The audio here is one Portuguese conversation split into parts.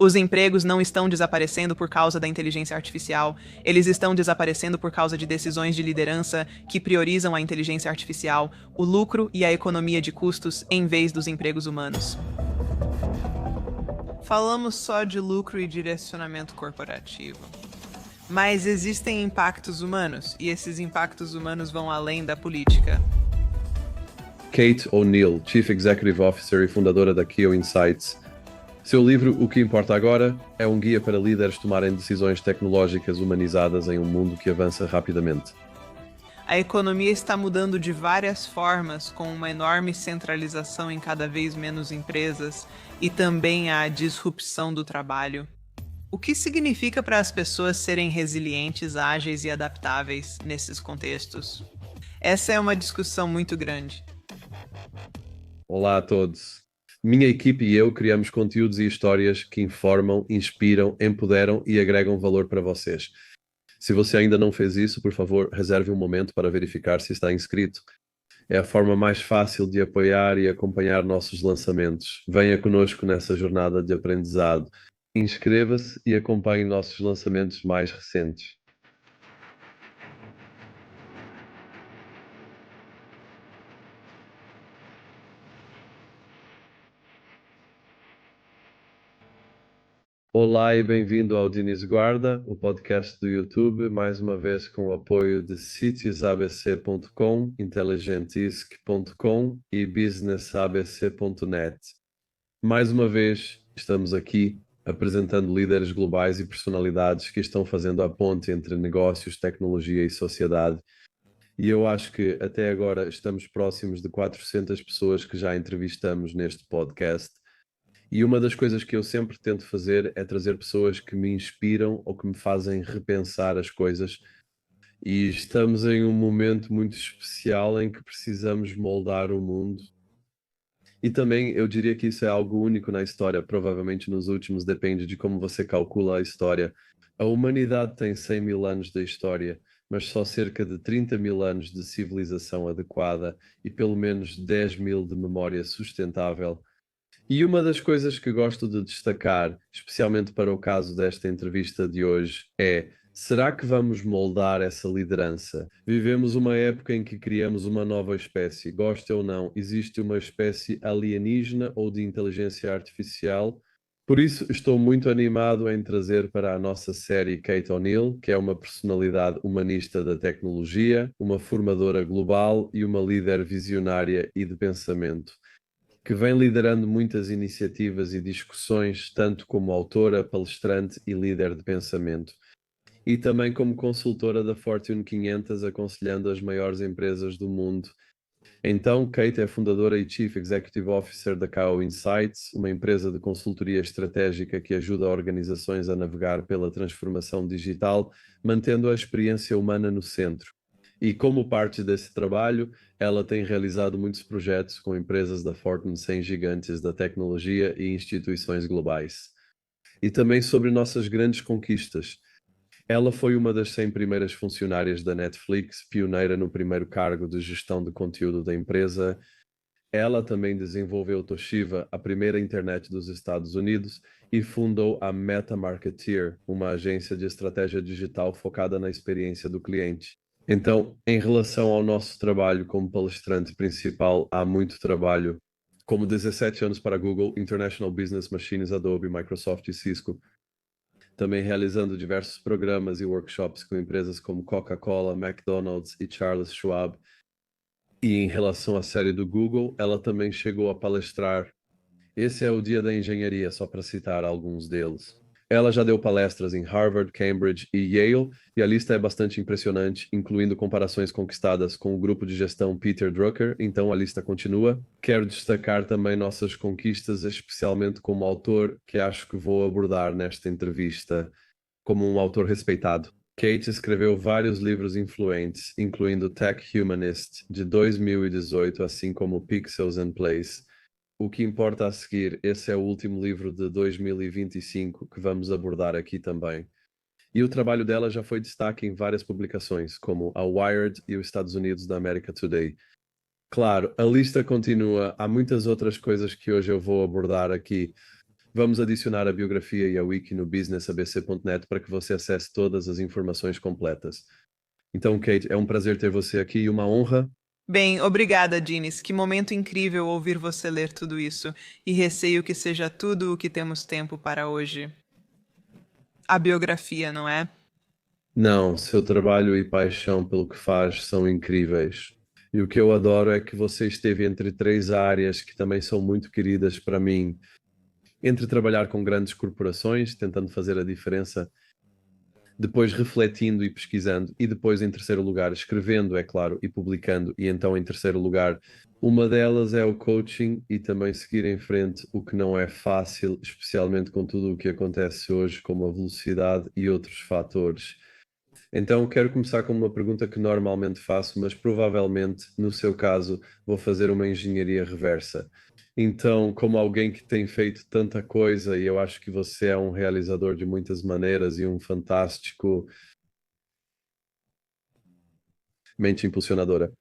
Os empregos não estão desaparecendo por causa da inteligência artificial, eles estão desaparecendo por causa de decisões de liderança que priorizam a inteligência artificial, o lucro e a economia de custos em vez dos empregos humanos. Falamos só de lucro e direcionamento corporativo. Mas existem impactos humanos, e esses impactos humanos vão além da política. Kate O'Neill, Chief Executive Officer e fundadora da Kio Insights. Seu livro O que Importa Agora é um guia para líderes tomarem decisões tecnológicas humanizadas em um mundo que avança rapidamente. A economia está mudando de várias formas, com uma enorme centralização em cada vez menos empresas e também a disrupção do trabalho. O que significa para as pessoas serem resilientes, ágeis e adaptáveis nesses contextos? Essa é uma discussão muito grande. Olá a todos. Minha equipe e eu criamos conteúdos e histórias que informam, inspiram, empoderam e agregam valor para vocês. Se você ainda não fez isso, por favor, reserve um momento para verificar se está inscrito. É a forma mais fácil de apoiar e acompanhar nossos lançamentos. Venha conosco nessa jornada de aprendizado. Inscreva-se e acompanhe nossos lançamentos mais recentes. Olá e bem-vindo ao Diniz Guarda, o podcast do YouTube, mais uma vez com o apoio de sitiosabc.com, intelligentisc.com e businessabc.net. Mais uma vez estamos aqui apresentando líderes globais e personalidades que estão fazendo a ponte entre negócios, tecnologia e sociedade. E eu acho que até agora estamos próximos de 400 pessoas que já entrevistamos neste podcast. E uma das coisas que eu sempre tento fazer é trazer pessoas que me inspiram ou que me fazem repensar as coisas. E estamos em um momento muito especial em que precisamos moldar o mundo. E também eu diria que isso é algo único na história, provavelmente nos últimos, depende de como você calcula a história. A humanidade tem 100 mil anos de história, mas só cerca de 30 mil anos de civilização adequada e pelo menos 10 mil de memória sustentável. E uma das coisas que gosto de destacar, especialmente para o caso desta entrevista de hoje, é: será que vamos moldar essa liderança? Vivemos uma época em que criamos uma nova espécie, goste ou não, existe uma espécie alienígena ou de inteligência artificial. Por isso, estou muito animado em trazer para a nossa série Kate O'Neill, que é uma personalidade humanista da tecnologia, uma formadora global e uma líder visionária e de pensamento, que vem liderando muitas iniciativas e discussões, tanto como autora, palestrante e líder de pensamento, e também como consultora da Fortune 500, aconselhando as maiores empresas do mundo. Então, Kate é fundadora e Chief Executive Officer da Kao Insights, uma empresa de consultoria estratégica que ajuda organizações a navegar pela transformação digital, mantendo a experiência humana no centro. E como parte desse trabalho, ela tem realizado muitos projetos com empresas da Fortune 100 gigantes da tecnologia e instituições globais. E também sobre nossas grandes conquistas. Ela foi uma das 100 primeiras funcionárias da Netflix, pioneira no primeiro cargo de gestão de conteúdo da empresa. Ela também desenvolveu Toshiba, a primeira internet dos Estados Unidos, e fundou a Meta Marketeer, uma agência de estratégia digital focada na experiência do cliente. Então, em relação ao nosso trabalho como palestrante principal, há muito trabalho, como 17 anos para a Google, International Business Machines, Adobe, Microsoft e Cisco. Também realizando diversos programas e workshops com empresas como Coca-Cola, McDonald's e Charles Schwab. E em relação à série do Google, ela também chegou a palestrar. Esse é o Dia da Engenharia, só para citar alguns deles. Ela já deu palestras em Harvard, Cambridge e Yale, e a lista é bastante impressionante, incluindo comparações conquistadas com o grupo de gestão Peter Drucker, então a lista continua. Quero destacar também nossas conquistas, especialmente como autor, que acho que vou abordar nesta entrevista como um autor respeitado. Kate escreveu vários livros influentes, incluindo Tech Humanist, de 2018, assim como Pixels and Plays. O que importa a seguir, esse é o último livro de 2025 que vamos abordar aqui também. E o trabalho dela já foi destaque em várias publicações, como a Wired e os Estados Unidos da America Today. Claro, a lista continua, há muitas outras coisas que hoje eu vou abordar aqui, Vamos adicionar a biografia e a wiki no businessabc.net para que você acesse todas as informações completas. Então, Kate, é um prazer ter você aqui e uma honra. Bem, obrigada, Dines. Que momento incrível ouvir você ler tudo isso. E receio que seja tudo o que temos tempo para hoje. A biografia, não é? Não, seu trabalho e paixão pelo que faz são incríveis. E o que eu adoro é que você esteve entre três áreas que também são muito queridas para mim. Entre trabalhar com grandes corporações, tentando fazer a diferença, depois refletindo e pesquisando, e depois, em terceiro lugar, escrevendo, é claro, e publicando, e então, em terceiro lugar, uma delas é o coaching e também seguir em frente, o que não é fácil, especialmente com tudo o que acontece hoje, como a velocidade e outros fatores. Então, quero começar com uma pergunta que normalmente faço, mas provavelmente, no seu caso, vou fazer uma engenharia reversa. Então, como alguém que tem feito tanta coisa, e eu acho que você é um realizador de muitas maneiras e um fantástico mente impulsionadora.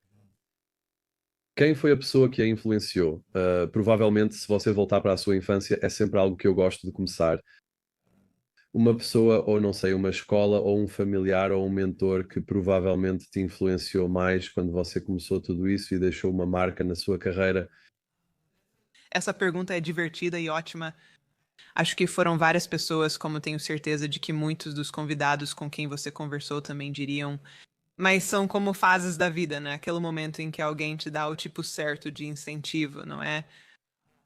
Quem foi a pessoa que a influenciou? Provavelmente, se você voltar para a sua infância, é sempre algo que eu gosto de começar. Uma pessoa, ou não sei, uma escola, ou um familiar, ou um mentor que provavelmente te influenciou mais quando você começou tudo isso e deixou uma marca na sua carreira. Essa pergunta é divertida e ótima. Acho que foram várias pessoas, como tenho certeza de que muitos dos convidados com quem você conversou também diriam. Mas são como fases da vida, né? Aquele momento em que alguém te dá o tipo certo de incentivo, não é?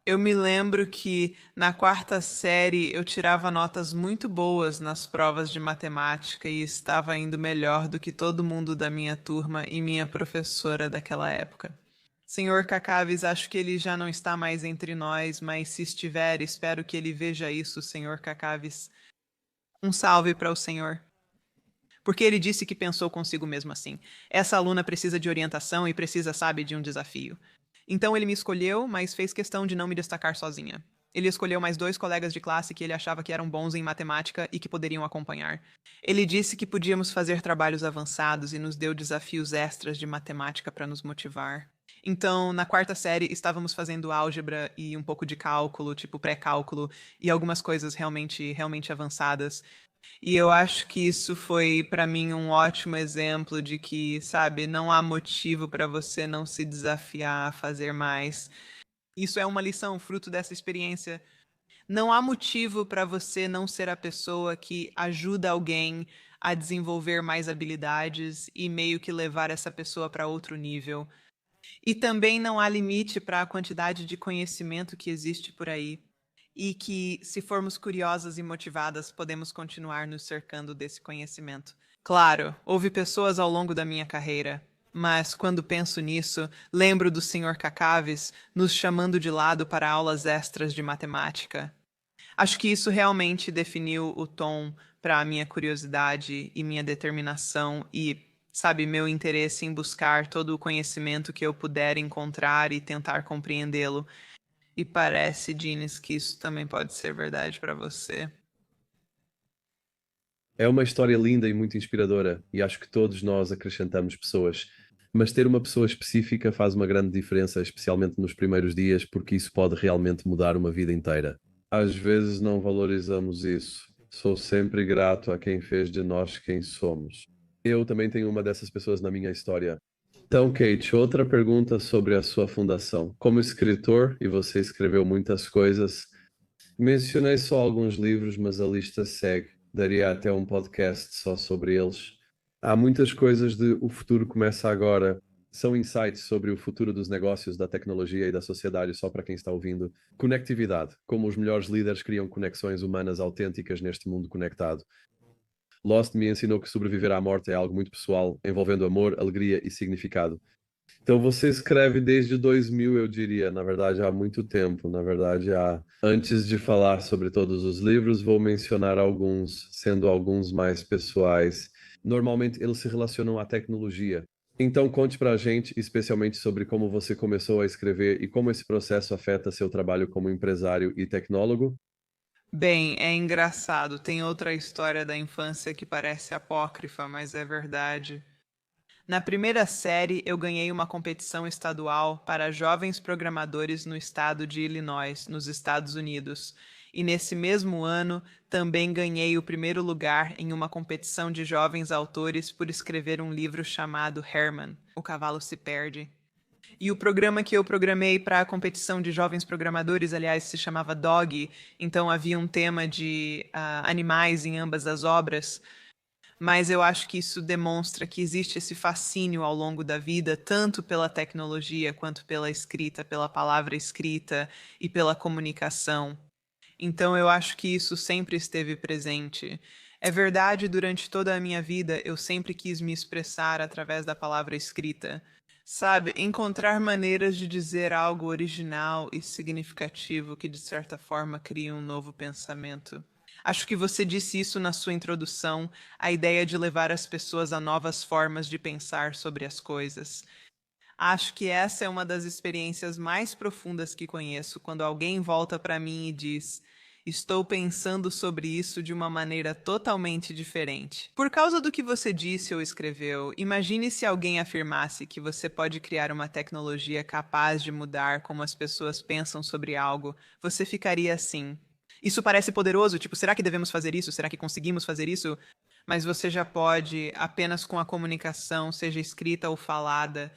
Eu me lembro que na quarta série eu tirava notas muito boas nas provas de matemática e estava indo melhor do que todo mundo da minha turma e minha professora daquela época. Senhor Cacaves, acho que ele já não está mais entre nós, mas se estiver, espero que ele veja isso, Senhor Cacaves. Um salve para o senhor. Porque ele disse que pensou consigo mesmo assim. Essa aluna precisa de orientação e precisa, sabe, de um desafio. Então ele me escolheu, mas fez questão de não me destacar sozinha. Ele escolheu mais dois colegas de classe que ele achava que eram bons em matemática e que poderiam acompanhar. Ele disse que podíamos fazer trabalhos avançados e nos deu desafios extras de matemática para nos motivar. Então, na quarta série, estávamos fazendo álgebra e um pouco de cálculo, tipo pré-cálculo, e algumas coisas realmente avançadas. E eu acho que isso foi para mim um ótimo exemplo de que, sabe, não há motivo para você não se desafiar a fazer mais. Isso é uma lição fruto dessa experiência. Não há motivo para você não ser a pessoa que ajuda alguém a desenvolver mais habilidades e meio que levar essa pessoa para outro nível. E também não há limite para a quantidade de conhecimento que existe por aí. E que, se formos curiosas e motivadas, podemos continuar nos cercando desse conhecimento. Claro, houve pessoas ao longo da minha carreira, mas quando penso nisso, lembro do Sr. Cacaves nos chamando de lado para aulas extras de matemática. Acho que isso realmente definiu o tom para a minha curiosidade e minha determinação e, sabe, meu interesse em buscar todo o conhecimento que eu puder encontrar e tentar compreendê-lo. E parece, Dines, que isso também pode ser verdade para você. É uma história linda e muito inspiradora, e acho que todos nós acrescentamos pessoas. Mas ter uma pessoa específica faz uma grande diferença, especialmente nos primeiros dias, porque isso pode realmente mudar uma vida inteira. Às vezes não valorizamos isso. Sou sempre grato a quem fez de nós quem somos. Eu também tenho uma dessas pessoas na minha história. Então, Kate, outra pergunta sobre a sua fundação. Como escritor, e você escreveu muitas coisas, mencionei só alguns livros, mas a lista segue. Daria até um podcast só sobre eles. Há muitas coisas de O Futuro Começa Agora. São insights sobre o futuro dos negócios, da tecnologia e da sociedade, só para quem está ouvindo. Conectividade. Como os melhores líderes criam conexões humanas autênticas neste mundo conectado. Lost me ensinou que sobreviver à morte é algo muito pessoal, envolvendo amor, alegria e significado. Então você escreve desde 2000, eu diria, na verdade há muito tempo, na verdade há... Antes de falar sobre todos os livros, vou mencionar alguns, sendo alguns mais pessoais. Normalmente eles se relacionam à tecnologia. Então conte pra gente, especialmente sobre como você começou a escrever e como esse processo afeta seu trabalho como empresário e tecnólogo. Bem, é engraçado. Tem outra história da infância que parece apócrifa, mas é verdade. Na primeira série, eu ganhei uma competição estadual para jovens programadores no estado de Illinois, nos Estados Unidos. e nesse mesmo ano também ganhei o primeiro lugar em uma competição de jovens autores por escrever um livro chamado Herman, O Cavalo se Perde. E o programa que eu programei para a competição de jovens programadores, aliás, se chamava Dog, então havia um tema de animais em ambas as obras. Mas eu acho que isso demonstra que existe esse fascínio ao longo da vida, tanto pela tecnologia quanto pela escrita, pela palavra escrita e pela comunicação. Então eu acho que isso sempre esteve presente. É verdade, durante toda a minha vida eu sempre quis me expressar através da palavra escrita. Sabe, encontrar maneiras de dizer algo original e significativo que de certa forma cria um novo pensamento. Acho que você disse isso na sua introdução, a ideia de levar as pessoas a novas formas de pensar sobre as coisas. Acho que essa é uma das experiências mais profundas que conheço, quando alguém volta para mim e diz: Estou pensando sobre isso de uma maneira totalmente diferente. Por causa do que você disse ou escreveu, imagine se alguém afirmasse que você pode criar uma tecnologia capaz de mudar como as pessoas pensam sobre algo. Você ficaria assim: Isso parece poderoso, tipo, será que devemos fazer isso? Será que conseguimos fazer isso? Mas você já pode, apenas com a comunicação, seja escrita ou falada.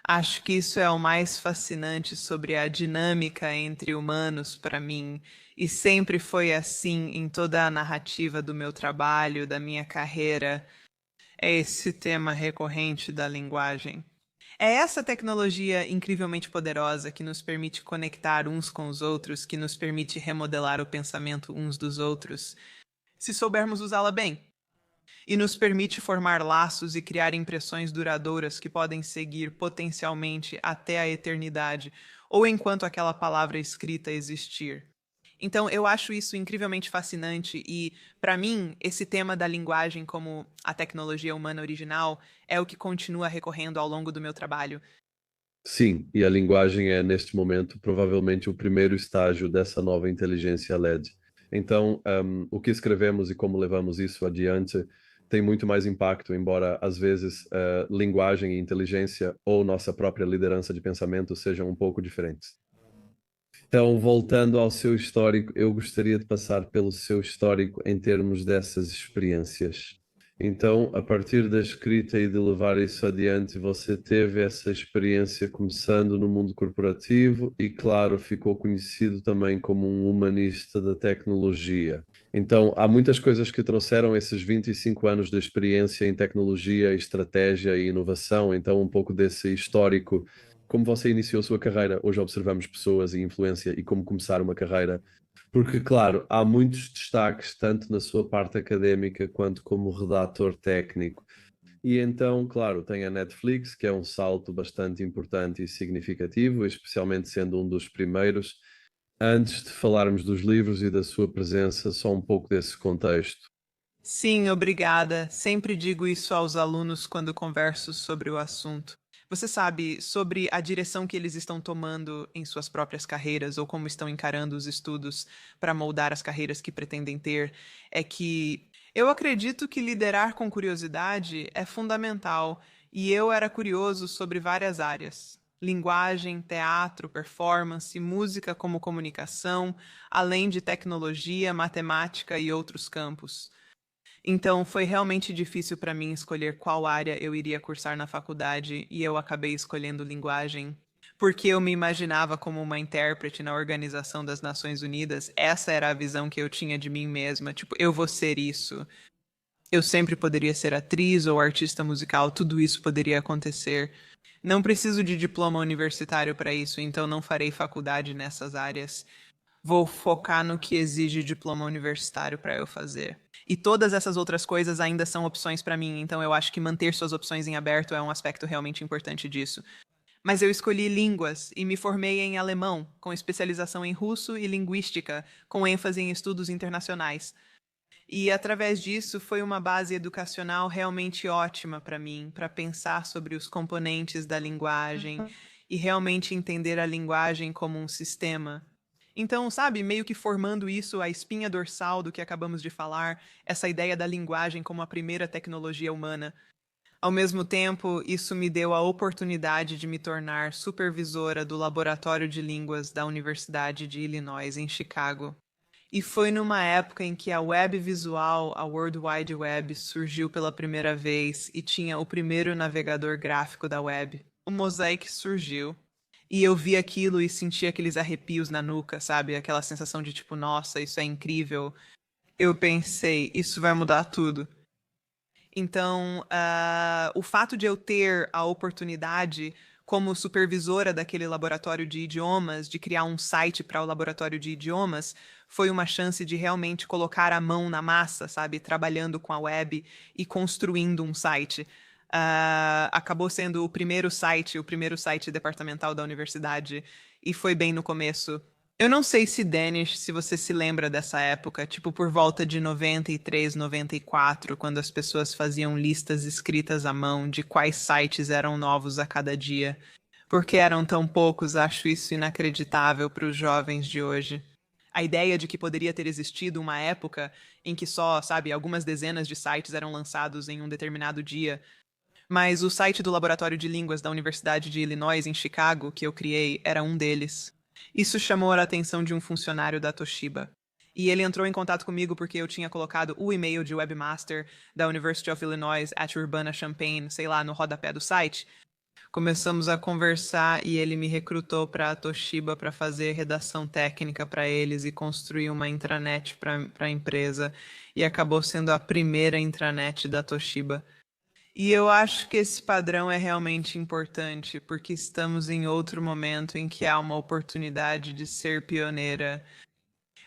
Acho que isso é o mais fascinante sobre a dinâmica entre humanos para mim, e sempre foi assim em toda a narrativa do meu trabalho, da minha carreira. É esse tema recorrente da linguagem. É essa tecnologia incrivelmente poderosa que nos permite conectar uns com os outros, que nos permite remodelar o pensamento uns dos outros, se soubermos usá-la bem, e nos permite formar laços e criar impressões duradouras que podem seguir potencialmente até a eternidade, ou enquanto aquela palavra escrita existir. Então, eu acho isso incrivelmente fascinante e, para mim, esse tema da linguagem como a tecnologia humana original é o que continua recorrendo ao longo do meu trabalho. Sim, e a linguagem é, neste momento, provavelmente o primeiro estágio dessa nova inteligência LED. Então, o que escrevemos e como levamos isso adiante tem muito mais impacto, embora às vezes linguagem e inteligência ou nossa própria liderança de pensamento sejam um pouco diferentes. Então, voltando ao seu histórico, eu gostaria de passar pelo seu histórico em termos dessas experiências. Então, a partir da escrita e de levar isso adiante, você teve essa experiência começando no mundo corporativo e, claro, ficou conhecido também como um humanista da tecnologia. Então, há muitas coisas que trouxeram esses 25 anos de experiência em tecnologia, estratégia e inovação. Então, um pouco desse histórico, como você iniciou a sua carreira. Hoje observamos pessoas e influência e como começar uma carreira, porque, claro, há muitos destaques, tanto na sua parte académica quanto como redator técnico. E então, claro, tem a Netflix, que é um salto bastante importante e significativo, especialmente sendo um dos primeiros. Antes de falarmos dos livros e da sua presença, só um pouco desse contexto. Sim, obrigada. Sempre digo isso aos alunos quando converso sobre o assunto. Você sabe sobre a direção que eles estão tomando em suas próprias carreiras ou como estão encarando os estudos para moldar as carreiras que pretendem ter, é que eu acredito que liderar com curiosidade é fundamental e eu era curioso sobre várias áreas. Linguagem, teatro, performance, música como comunicação, além de tecnologia, matemática e outros campos. Então, foi realmente difícil para mim escolher qual área eu iria cursar na faculdade e eu acabei escolhendo linguagem. Porque eu me imaginava como uma intérprete na Organização das Nações Unidas, essa era a visão que eu tinha de mim mesma. Tipo, eu vou ser isso. Eu sempre poderia ser atriz ou artista musical, tudo isso poderia acontecer. Não preciso de diploma universitário para isso, então não farei faculdade nessas áreas. Vou focar no que exige diploma universitário para eu fazer. E todas essas outras coisas ainda são opções para mim, então eu acho que manter suas opções em aberto é um aspecto realmente importante disso. Mas eu escolhi línguas e me formei em alemão, com especialização em russo e linguística, com ênfase em estudos internacionais. E através disso foi uma base educacional realmente ótima para mim, para pensar sobre os componentes da linguagem e realmente entender a linguagem como um sistema. Então, sabe, meio que formando isso, a espinha dorsal do que acabamos de falar, essa ideia da linguagem como a primeira tecnologia humana. Ao mesmo tempo, isso me deu a oportunidade de me tornar supervisora do Laboratório de Línguas da Universidade de Illinois, em Chicago. E foi numa época em que a web visual, a World Wide Web, surgiu pela primeira vez e tinha o primeiro navegador gráfico da web. O Mosaic surgiu. E eu vi aquilo e senti aqueles arrepios na nuca, sabe? Aquela sensação de tipo, nossa, isso é incrível. Eu pensei, isso vai mudar tudo. Então, o fato de eu ter a oportunidade, como supervisora daquele laboratório de idiomas, de criar um site para o laboratório de idiomas, foi uma chance de realmente colocar a mão na massa, sabe? Trabalhando com a web e construindo um site. Acabou sendo o primeiro site departamental da universidade, e foi bem no começo. Eu não sei se Danish, se você se lembra dessa época, tipo por volta de 93, 94, quando as pessoas faziam listas escritas à mão de quais sites eram novos a cada dia. Porque eram tão poucos, acho isso inacreditável para os jovens de hoje. A ideia de que poderia ter existido uma época em que só, sabe, algumas dezenas de sites eram lançados em um determinado dia. Mas o site do Laboratório de Línguas da Universidade de Illinois, em Chicago, que eu criei, era um deles. Isso chamou a atenção de um funcionário da Toshiba. E ele entrou em contato comigo porque eu tinha colocado o e-mail de webmaster da University of Illinois at Urbana-Champaign, sei lá, no rodapé do site. Começamos a conversar e ele me recrutou para a Toshiba para fazer redação técnica para eles e construir uma intranet para a empresa. E acabou sendo a primeira intranet da Toshiba. E eu acho que esse padrão é realmente importante, porque estamos em outro momento em que há uma oportunidade de ser pioneira.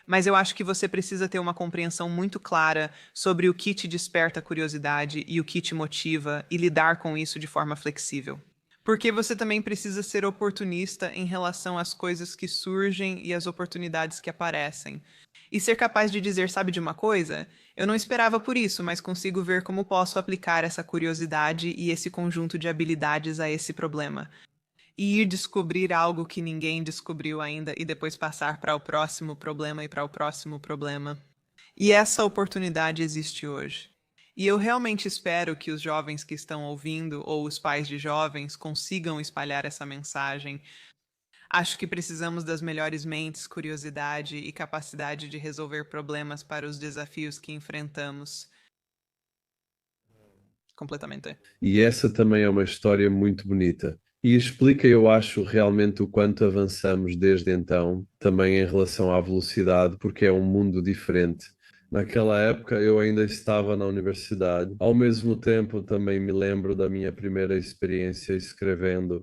Mas eu acho que você precisa ter uma compreensão muito clara sobre o que te desperta curiosidade e o que te motiva e lidar com isso de forma flexível. Porque você também precisa ser oportunista em relação às coisas que surgem e às oportunidades que aparecem. E ser capaz de dizer, sabe de uma coisa? Eu não esperava por isso, mas consigo ver como posso aplicar essa curiosidade e esse conjunto de habilidades a esse problema. E ir descobrir algo que ninguém descobriu ainda e depois passar para o próximo problema e para o próximo problema. E essa oportunidade existe hoje. E eu realmente espero que os jovens que estão ouvindo ou os pais de jovens consigam espalhar essa mensagem. Acho que precisamos das melhores mentes, curiosidade e capacidade de resolver problemas para os desafios que enfrentamos. Completamente. E essa também é uma história muito bonita. E explica, eu acho, realmente o quanto avançamos desde então, também em relação à velocidade, porque é um mundo diferente. Naquela época eu ainda estava na universidade. Ao mesmo tempo, também me lembro da minha primeira experiência escrevendo.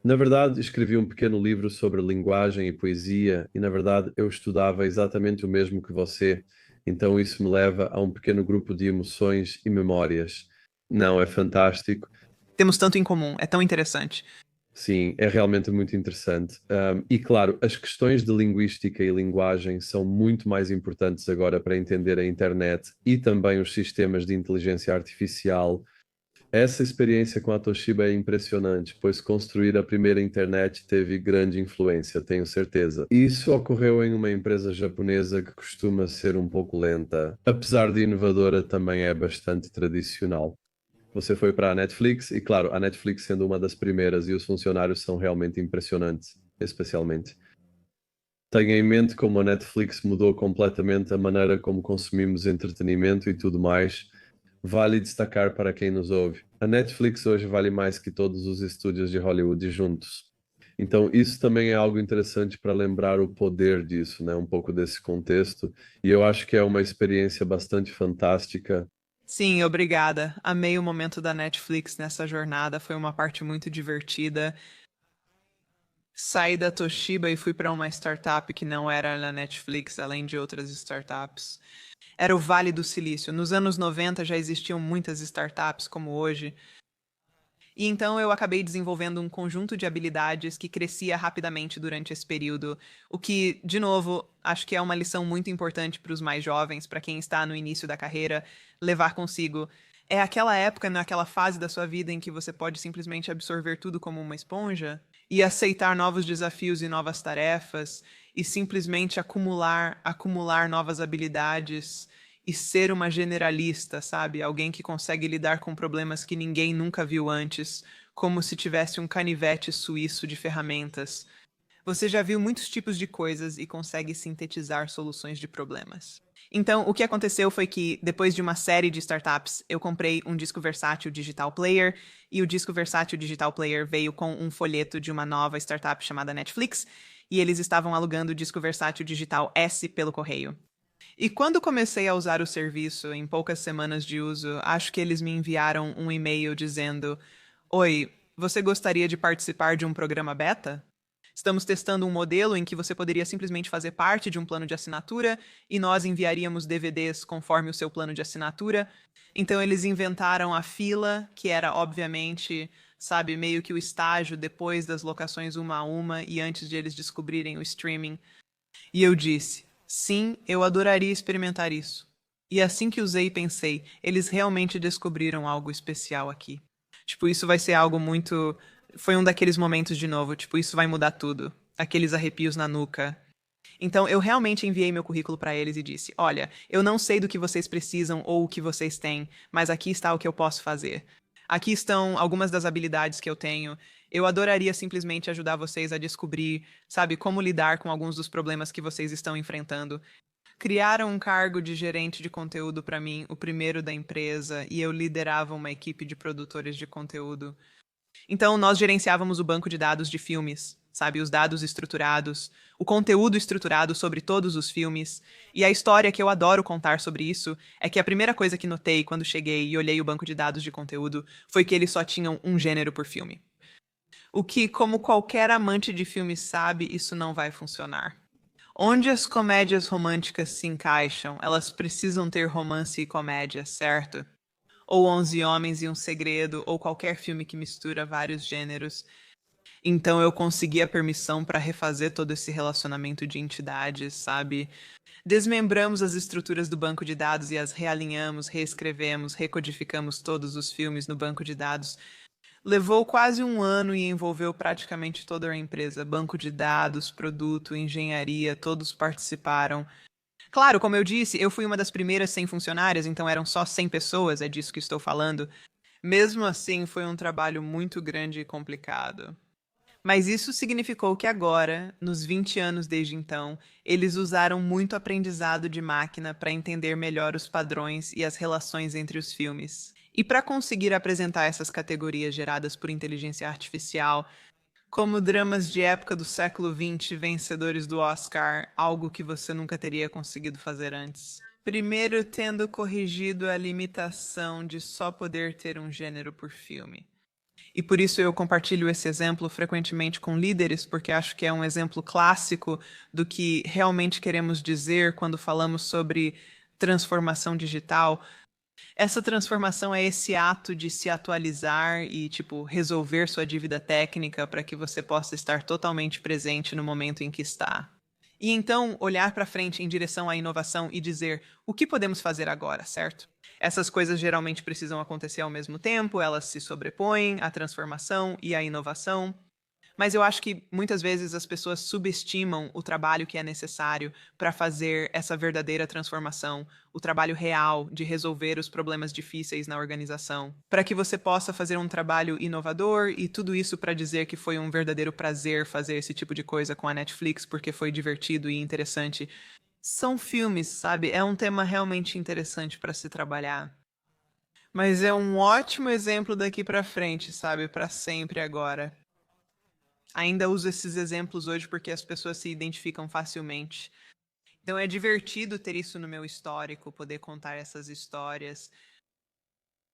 Na verdade, escrevi um pequeno livro sobre linguagem e poesia, e na verdade eu estudava exatamente o mesmo que você. Então isso me leva a um pequeno grupo de emoções e memórias. Não, é fantástico. Temos tanto em comum, é tão interessante. Sim, é realmente muito interessante. E claro, as questões de linguística e linguagem são muito mais importantes agora para entender a internet e também os sistemas de inteligência artificial. Essa experiência com a Toshiba é impressionante, pois construir a primeira internet teve grande influência, tenho certeza. Isso ocorreu em uma empresa japonesa que costuma ser um pouco lenta. Apesar de inovadora, também é bastante tradicional. Você foi para a Netflix e, claro, a Netflix sendo uma das primeiras e os funcionários são realmente impressionantes, especialmente. Tenha em mente como a Netflix mudou completamente a maneira como consumimos entretenimento e tudo mais. Vale destacar para quem nos ouve. A Netflix hoje vale mais que todos os estúdios de Hollywood juntos. Então, isso também é algo interessante para lembrar o poder disso, né? Um pouco desse contexto. E eu acho que é uma experiência bastante fantástica. Sim, obrigada. Amei o momento da Netflix nessa jornada, foi uma parte muito divertida. Saí da Toshiba e fui para uma startup que não era na Netflix, além de outras startups. Era o Vale do Silício. Nos anos 90 já existiam muitas startups como hoje. E então eu acabei desenvolvendo um conjunto de habilidades que crescia rapidamente durante esse período, o que, de novo, acho que é uma lição muito importante para os mais jovens, para quem está no início da carreira, levar consigo. É aquela época, naquela fase da sua vida em que você pode simplesmente absorver tudo como uma esponja e aceitar novos desafios e novas tarefas e simplesmente acumular novas habilidades e ser uma generalista, sabe? Alguém que consegue lidar com problemas que ninguém nunca viu antes, como se tivesse um canivete suíço de ferramentas. Você já viu muitos tipos de coisas e consegue sintetizar soluções de problemas. Então, o que aconteceu foi que, depois de uma série de startups, eu comprei um disco versátil digital player, e o disco versátil digital player veio com um folheto de uma nova startup chamada Netflix, e eles estavam alugando o disco versátil digital S pelo correio. E quando comecei a usar o serviço, em poucas semanas de uso, acho que eles me enviaram um e-mail dizendo: Oi, você gostaria de participar de um programa beta? Estamos testando um modelo em que você poderia simplesmente fazer parte de um plano de assinatura e nós enviaríamos DVDs conforme o seu plano de assinatura. Então eles inventaram a fila, que era obviamente, sabe, meio que o estágio depois das locações uma a uma e antes de eles descobrirem o streaming. E eu disse: sim, eu adoraria experimentar isso. E assim que usei, pensei: eles realmente descobriram algo especial aqui. Tipo, isso vai ser algo muito. Foi um daqueles momentos de novo, tipo, isso vai mudar tudo. Aqueles arrepios na nuca. Então, eu realmente enviei meu currículo para eles e disse: Olha, eu não sei do que vocês precisam ou o que vocês têm, mas aqui está o que eu posso fazer. Aqui estão algumas das habilidades que eu tenho. Eu adoraria simplesmente ajudar vocês a descobrir, sabe, como lidar com alguns dos problemas que vocês estão enfrentando. Criaram um cargo de gerente de conteúdo para mim, o primeiro da empresa, e eu liderava uma equipe de produtores de conteúdo. Então, nós gerenciávamos o banco de dados de filmes, sabe? Os dados estruturados, o conteúdo estruturado sobre todos os filmes. E a história que eu adoro contar sobre isso é que a primeira coisa que notei quando cheguei e olhei o banco de dados de conteúdo foi que eles só tinham um gênero por filme. O que, como qualquer amante de filmes sabe, isso não vai funcionar. Onde as comédias românticas se encaixam, elas precisam ter romance e comédia, certo? Ou 11 Homens e um Segredo, ou qualquer filme que mistura vários gêneros. Então eu consegui a permissão para refazer todo esse relacionamento de entidades, sabe? Desmembramos as estruturas do banco de dados e as realinhamos, reescrevemos, recodificamos todos os filmes no banco de dados. Levou quase um ano e envolveu praticamente toda a empresa. Banco de dados, produto, engenharia, todos participaram. Claro, como eu disse, eu fui uma das primeiras 100 funcionárias, então eram só 100 pessoas, é disso que estou falando. Mesmo assim, foi um trabalho muito grande e complicado. Mas isso significou que agora, nos 20 anos desde então, eles usaram muito aprendizado de máquina para entender melhor os padrões e as relações entre os filmes. E para conseguir apresentar essas categorias geradas por inteligência artificial, como dramas de época do século XX vencedores do Oscar, algo que você nunca teria conseguido fazer antes. Primeiro, tendo corrigido a limitação de só poder ter um gênero por filme. E por isso eu compartilho esse exemplo frequentemente com líderes, porque acho que é um exemplo clássico do que realmente queremos dizer quando falamos sobre transformação digital. Essa transformação é esse ato de se atualizar e, tipo, resolver sua dívida técnica para que você possa estar totalmente presente no momento em que está. E então olhar para frente em direção à inovação e dizer o que podemos fazer agora, certo? Essas coisas geralmente precisam acontecer ao mesmo tempo, elas se sobrepõem, a transformação e a inovação. Mas eu acho que muitas vezes as pessoas subestimam o trabalho que é necessário para fazer essa verdadeira transformação, o trabalho real de resolver os problemas difíceis na organização, para que você possa fazer um trabalho inovador e tudo isso para dizer que foi um verdadeiro prazer fazer esse tipo de coisa com a Netflix porque foi divertido e interessante. São filmes, sabe? É um tema realmente interessante para se trabalhar. Mas é um ótimo exemplo daqui para frente, sabe? Para sempre agora. Ainda uso esses exemplos hoje porque as pessoas se identificam facilmente. Então é divertido ter isso no meu histórico, poder contar essas histórias.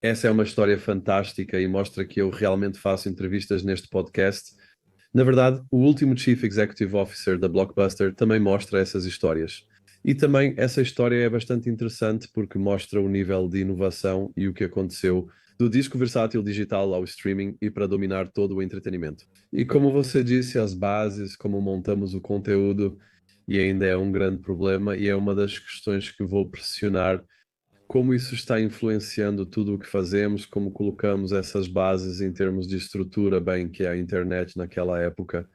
Essa é uma história fantástica e mostra que eu realmente faço entrevistas neste podcast. Na verdade, o último Chief Executive Officer da Blockbuster também mostra essas histórias. E também essa história é bastante interessante porque mostra o nível de inovação e o que aconteceu do disco versátil digital ao streaming e para dominar todo o entretenimento. E como você disse, as bases, como montamos o conteúdo, e ainda é um grande problema, e é uma das questões que vou pressionar como isso está influenciando tudo o que fazemos, como colocamos essas bases em termos de estrutura, bem que é a internet naquela época.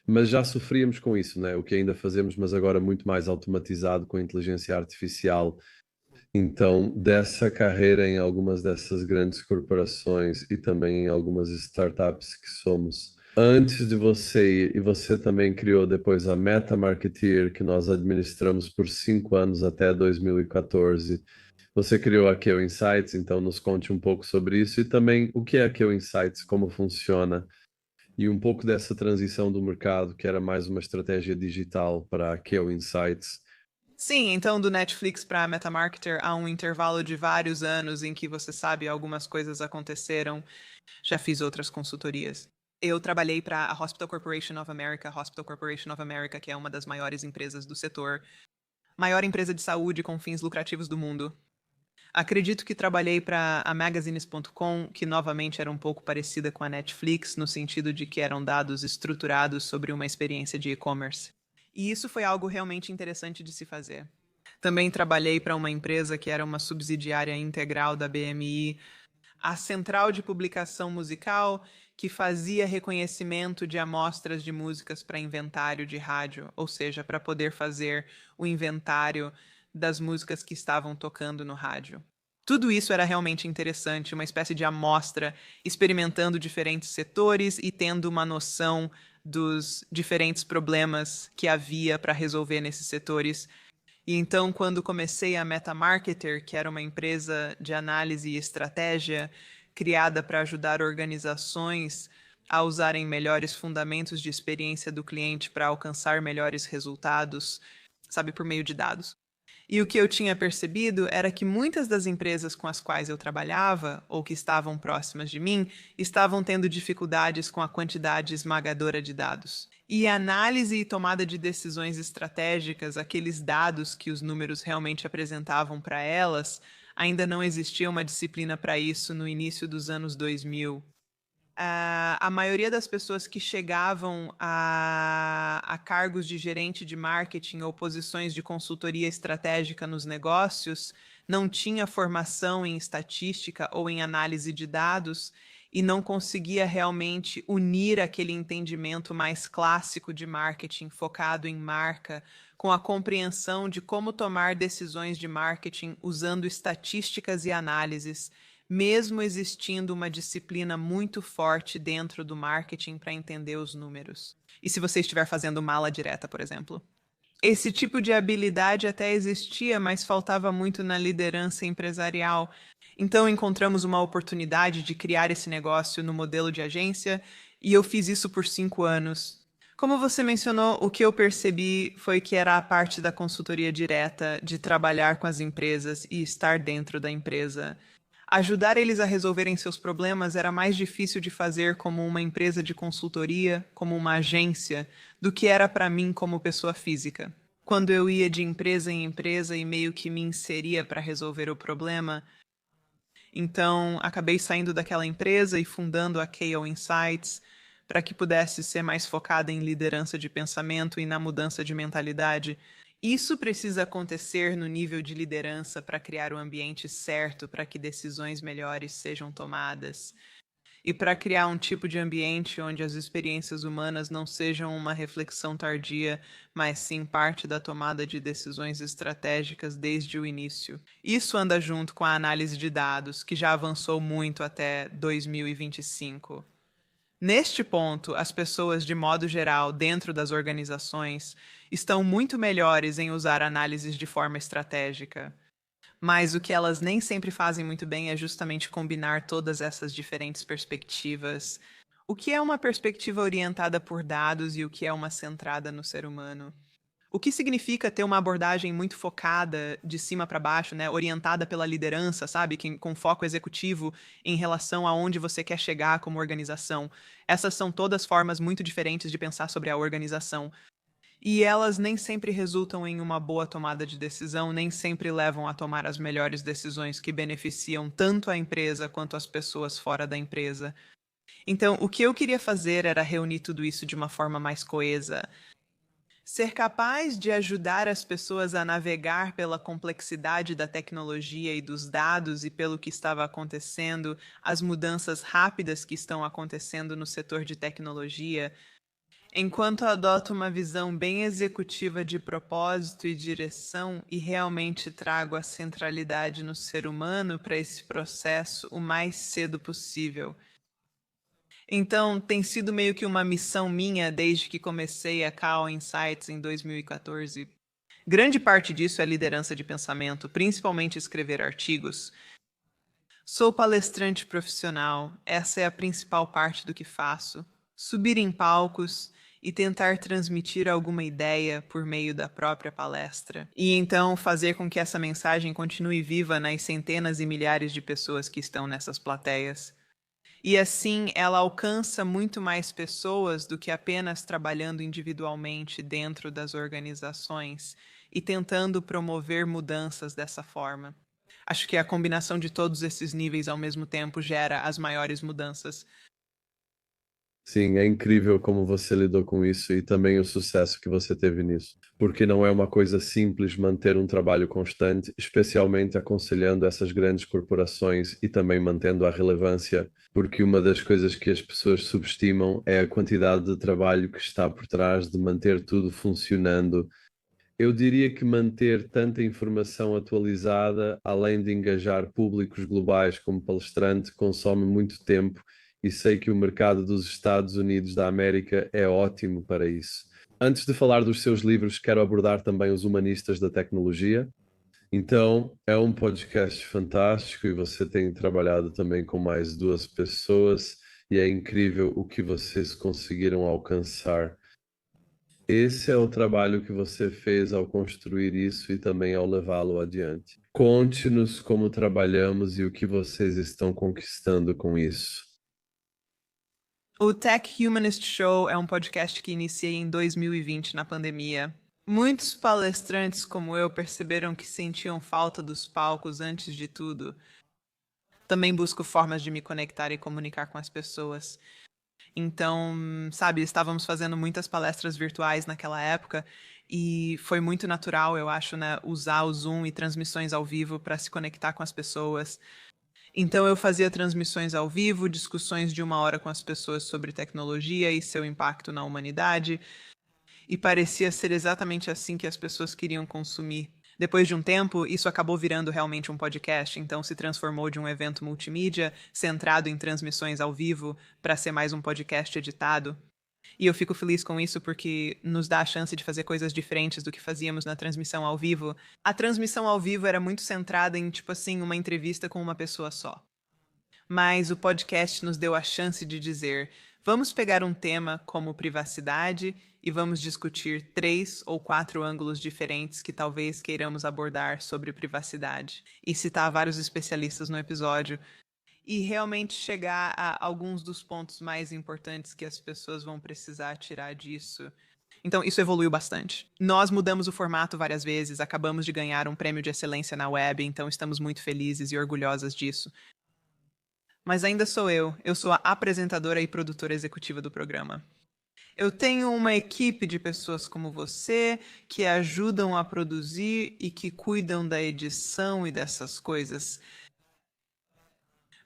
Mas já sofríamos com isso, né? O que ainda fazemos, mas agora muito mais automatizado com a inteligência artificial. Então, dessa carreira em algumas dessas grandes corporações e também em algumas startups que somos, Antes de você ir, e você também criou depois a Meta Marketeer, que nós administramos por 5 anos até 2014. Você criou a Keo Insights, então nos conte um pouco sobre isso e também o que é a Keo Insights, como funciona e um pouco dessa transição do mercado, que era mais uma estratégia digital para a Keo Insights. Sim, então do Netflix para Metamarketer há um intervalo de vários anos em que você sabe algumas coisas aconteceram. Já fiz outras consultorias. Eu trabalhei para a Hospital Corporation of America, que é uma das maiores empresas do setor, maior empresa de saúde com fins lucrativos do mundo. Acredito que trabalhei para a Magazines.com, que novamente era um pouco parecida com a Netflix, no sentido de que eram dados estruturados sobre uma experiência de e-commerce. E isso foi algo realmente interessante de se fazer. Também trabalhei para uma empresa que era uma subsidiária integral da BMI, a Central de Publicação Musical, que fazia reconhecimento de amostras de músicas para inventário de rádio, ou seja, para poder fazer o inventário das músicas que estavam tocando no rádio. Tudo isso era realmente interessante, uma espécie de amostra, experimentando diferentes setores e tendo uma noção dos diferentes problemas que havia para resolver nesses setores. E então, quando comecei a Metamarketer, que era uma empresa de análise e estratégia criada para ajudar organizações a usarem melhores fundamentos de experiência do cliente para alcançar melhores resultados, sabe, por meio de dados. E o que eu tinha percebido era que muitas das empresas com as quais eu trabalhava, ou que estavam próximas de mim, estavam tendo dificuldades com a quantidade esmagadora de dados. E análise e tomada de decisões estratégicas, aqueles dados que os números realmente apresentavam para elas, ainda não existia uma disciplina para isso no início dos anos 2000. A maioria das pessoas que chegavam a cargos de gerente de marketing ou posições de consultoria estratégica nos negócios não tinha formação em estatística ou em análise de dados e não conseguia realmente unir aquele entendimento mais clássico de marketing focado em marca com a compreensão de como tomar decisões de marketing usando estatísticas e análises, mesmo existindo uma disciplina muito forte dentro do marketing para entender os números. E se você estiver fazendo mala direta, por exemplo. Esse tipo de habilidade até existia, mas faltava muito na liderança empresarial. Então encontramos uma oportunidade de criar esse negócio no modelo de agência e eu fiz isso por 5 anos. Como você mencionou, o que eu percebi foi que era a parte da consultoria direta, de trabalhar com as empresas e estar dentro da empresa. Ajudar eles a resolverem seus problemas era mais difícil de fazer como uma empresa de consultoria, como uma agência, do que era para mim como pessoa física. Quando eu ia de empresa em empresa e meio que me inseria para resolver o problema, então acabei saindo daquela empresa e fundando a KO Insights para que pudesse ser mais focada em liderança de pensamento e na mudança de mentalidade. Isso precisa acontecer no nível de liderança para criar o ambiente certo para que decisões melhores sejam tomadas. E para criar um tipo de ambiente onde as experiências humanas não sejam uma reflexão tardia, mas sim parte da tomada de decisões estratégicas desde o início. Isso anda junto com a análise de dados, que já avançou muito até 2025. Neste ponto, as pessoas, de modo geral, dentro das organizações, estão muito melhores em usar análises de forma estratégica. Mas o que elas nem sempre fazem muito bem é justamente combinar todas essas diferentes perspectivas. O que é uma perspectiva orientada por dados e o que é uma centrada no ser humano? O que significa ter uma abordagem muito focada de cima para baixo, né, orientada pela liderança, sabe, com foco executivo em relação a onde você quer chegar como organização? Essas são todas formas muito diferentes de pensar sobre a organização. E elas nem sempre resultam em uma boa tomada de decisão, nem sempre levam a tomar as melhores decisões que beneficiam tanto a empresa quanto as pessoas fora da empresa. Então, o que eu queria fazer era reunir tudo isso de uma forma mais coesa. Ser capaz de ajudar as pessoas a navegar pela complexidade da tecnologia e dos dados e pelo que estava acontecendo, as mudanças rápidas que estão acontecendo no setor de tecnologia, enquanto adoto uma visão bem executiva de propósito e direção e realmente trago a centralidade no ser humano para esse processo o mais cedo possível. Então, tem sido meio que uma missão minha desde que comecei a Kao Insights em 2014. Grande parte disso é liderança de pensamento, principalmente escrever artigos. Sou palestrante profissional, essa é a principal parte do que faço. Subir em palcos e tentar transmitir alguma ideia por meio da própria palestra. E então fazer com que essa mensagem continue viva nas centenas e milhares de pessoas que estão nessas plateias. E assim ela alcança muito mais pessoas do que apenas trabalhando individualmente dentro das organizações e tentando promover mudanças dessa forma. Acho que a combinação de todos esses níveis ao mesmo tempo gera as maiores mudanças. Sim, é incrível como você lidou com isso e também o sucesso que você teve nisso. Porque não é uma coisa simples manter um trabalho constante, especialmente aconselhando essas grandes corporações e também mantendo a relevância, porque uma das coisas que as pessoas subestimam é a quantidade de trabalho que está por trás de manter tudo funcionando. Eu diria que manter tanta informação atualizada, além de engajar públicos globais como palestrante, consome muito tempo e sei que o mercado dos Estados Unidos da América é ótimo para isso. Antes de falar dos seus livros, quero abordar também os humanistas da tecnologia. Então, é um podcast fantástico e você tem trabalhado também com mais duas pessoas e é incrível o que vocês conseguiram alcançar. Esse é o trabalho que você fez ao construir isso e também ao levá-lo adiante. Conte-nos como trabalhamos e o que vocês estão conquistando com isso. O Tech Humanist Show é um podcast que iniciei em 2020, na pandemia. Muitos palestrantes como eu perceberam que sentiam falta dos palcos antes de tudo. Também busco formas de me conectar e comunicar com as pessoas. Então, sabe, estávamos fazendo muitas palestras virtuais naquela época e foi muito natural, eu acho, né, usar o Zoom e transmissões ao vivo para se conectar com as pessoas. Então, eu fazia transmissões ao vivo, discussões de 1 hora com as pessoas sobre tecnologia e seu impacto na humanidade, e parecia ser exatamente assim que as pessoas queriam consumir. Depois de um tempo, isso acabou virando realmente um podcast, então se transformou de um evento multimídia centrado em transmissões ao vivo para ser mais um podcast editado. E eu fico feliz com isso porque nos dá a chance de fazer coisas diferentes do que fazíamos na transmissão ao vivo. A transmissão ao vivo era muito centrada em, tipo assim, uma entrevista com uma pessoa só. Mas o podcast nos deu a chance de dizer: vamos pegar um tema como privacidade e vamos discutir 3 ou 4 ângulos diferentes que talvez queiramos abordar sobre privacidade. E citar vários especialistas no episódio. E realmente chegar a alguns dos pontos mais importantes que as pessoas vão precisar tirar disso. Então, isso evoluiu bastante. Nós mudamos o formato várias vezes, acabamos de ganhar um prêmio de excelência na web, então estamos muito felizes e orgulhosas disso. Mas ainda sou eu sou a apresentadora e produtora executiva do programa. Eu tenho uma equipe de pessoas como você que ajudam a produzir e que cuidam da edição e dessas coisas.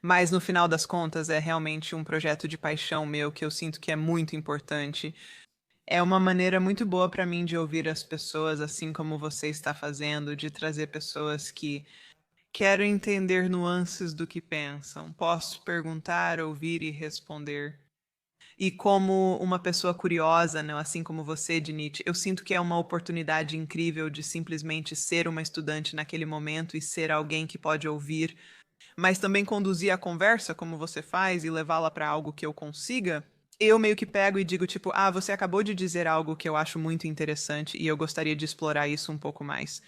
Mas no final das contas é realmente um projeto de paixão meu que eu sinto que é muito importante. É uma maneira muito boa para mim de ouvir as pessoas, assim como você está fazendo, de trazer pessoas que quero entender nuances do que pensam. Posso perguntar, ouvir e responder. E como uma pessoa curiosa, né, assim como você, Dinit, eu sinto que é uma oportunidade incrível de simplesmente ser uma estudante naquele momento e ser alguém que pode ouvir, mas também conduzir a conversa como você faz e levá-la para algo que eu consiga. Eu meio que pego e digo tipo, você acabou de dizer algo que eu acho muito interessante e eu gostaria de explorar isso um pouco mais.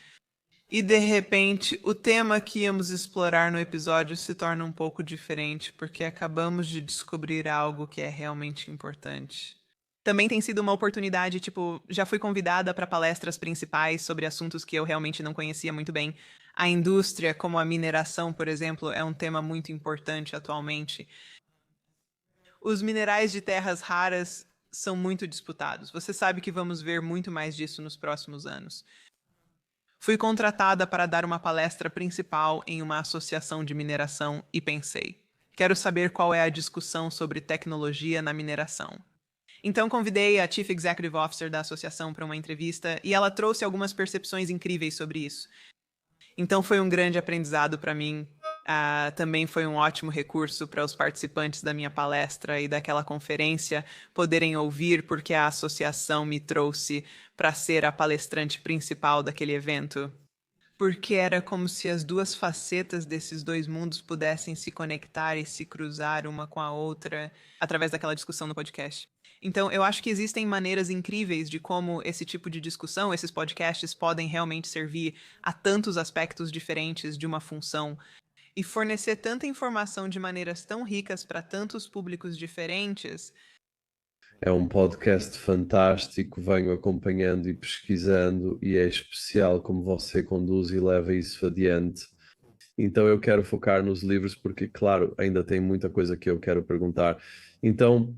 E de repente, o tema que íamos explorar no episódio se torna um pouco diferente, porque acabamos de descobrir algo que é realmente importante. Também tem sido uma oportunidade, tipo, já fui convidada para palestras principais sobre assuntos que eu realmente não conhecia muito bem. A indústria, como a mineração, por exemplo, é um tema muito importante atualmente. Os minerais de terras raras são muito disputados. Você sabe que vamos ver muito mais disso nos próximos anos. Fui contratada para dar uma palestra principal em uma associação de mineração e pensei: quero saber qual é a discussão sobre tecnologia na mineração. Então convidei a Chief Executive Officer da associação para uma entrevista e ela trouxe algumas percepções incríveis sobre isso. Então foi um grande aprendizado para mim Também foi um ótimo recurso para os participantes da minha palestra e daquela conferência poderem ouvir, porque a associação me trouxe para ser a palestrante principal daquele evento. Porque era como se as duas facetas desses dois mundos pudessem se conectar e se cruzar uma com a outra através daquela discussão no podcast. Então, eu acho que existem maneiras incríveis de como esse tipo de discussão, esses podcasts, podem realmente servir a tantos aspectos diferentes de uma função e fornecer tanta informação de maneiras tão ricas para tantos públicos diferentes. É um podcast fantástico, venho acompanhando e pesquisando, e é especial como você conduz e leva isso adiante. Então eu quero focar nos livros porque, claro, ainda tem muita coisa que eu quero perguntar. Então,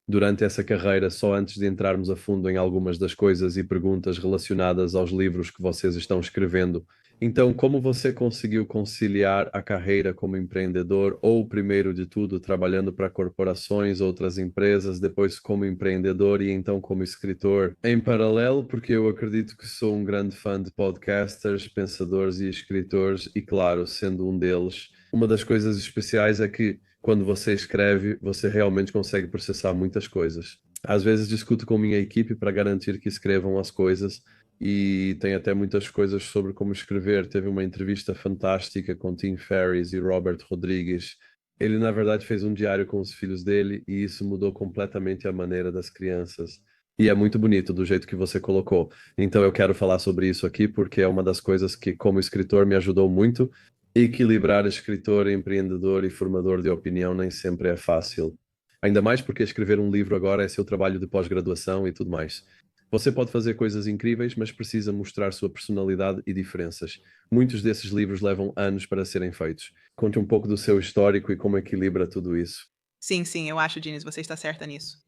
durante essa carreira, só antes de entrarmos a fundo em algumas das coisas e perguntas relacionadas aos livros que vocês estão escrevendo, então, como você conseguiu conciliar a carreira como empreendedor ou, primeiro de tudo, trabalhando para corporações, outras empresas, depois como empreendedor e então como escritor em paralelo? Porque eu acredito que sou um grande fã de podcasters, pensadores e escritores e, claro, sendo um deles, uma das coisas especiais é que quando você escreve, você realmente consegue processar muitas coisas. Às vezes discuto com a minha equipe para garantir que escrevam as coisas e tem até muitas coisas sobre como escrever. Teve uma entrevista fantástica com Tim Ferriss e Robert Rodrigues. Ele, na verdade, fez um diário com os filhos dele e isso mudou completamente a maneira das crianças. E é muito bonito do jeito que você colocou. Então eu quero falar sobre isso aqui porque é uma das coisas que, como escritor, me ajudou muito. Equilibrar escritor, empreendedor e formador de opinião nem sempre é fácil. Ainda mais porque escrever um livro agora é seu trabalho de pós-graduação e tudo mais. Você pode fazer coisas incríveis, mas precisa mostrar sua personalidade e diferenças. Muitos desses livros levam anos para serem feitos. Conte um pouco do seu histórico e como equilibra tudo isso. Sim, sim, eu acho, Diniz, você está certa nisso.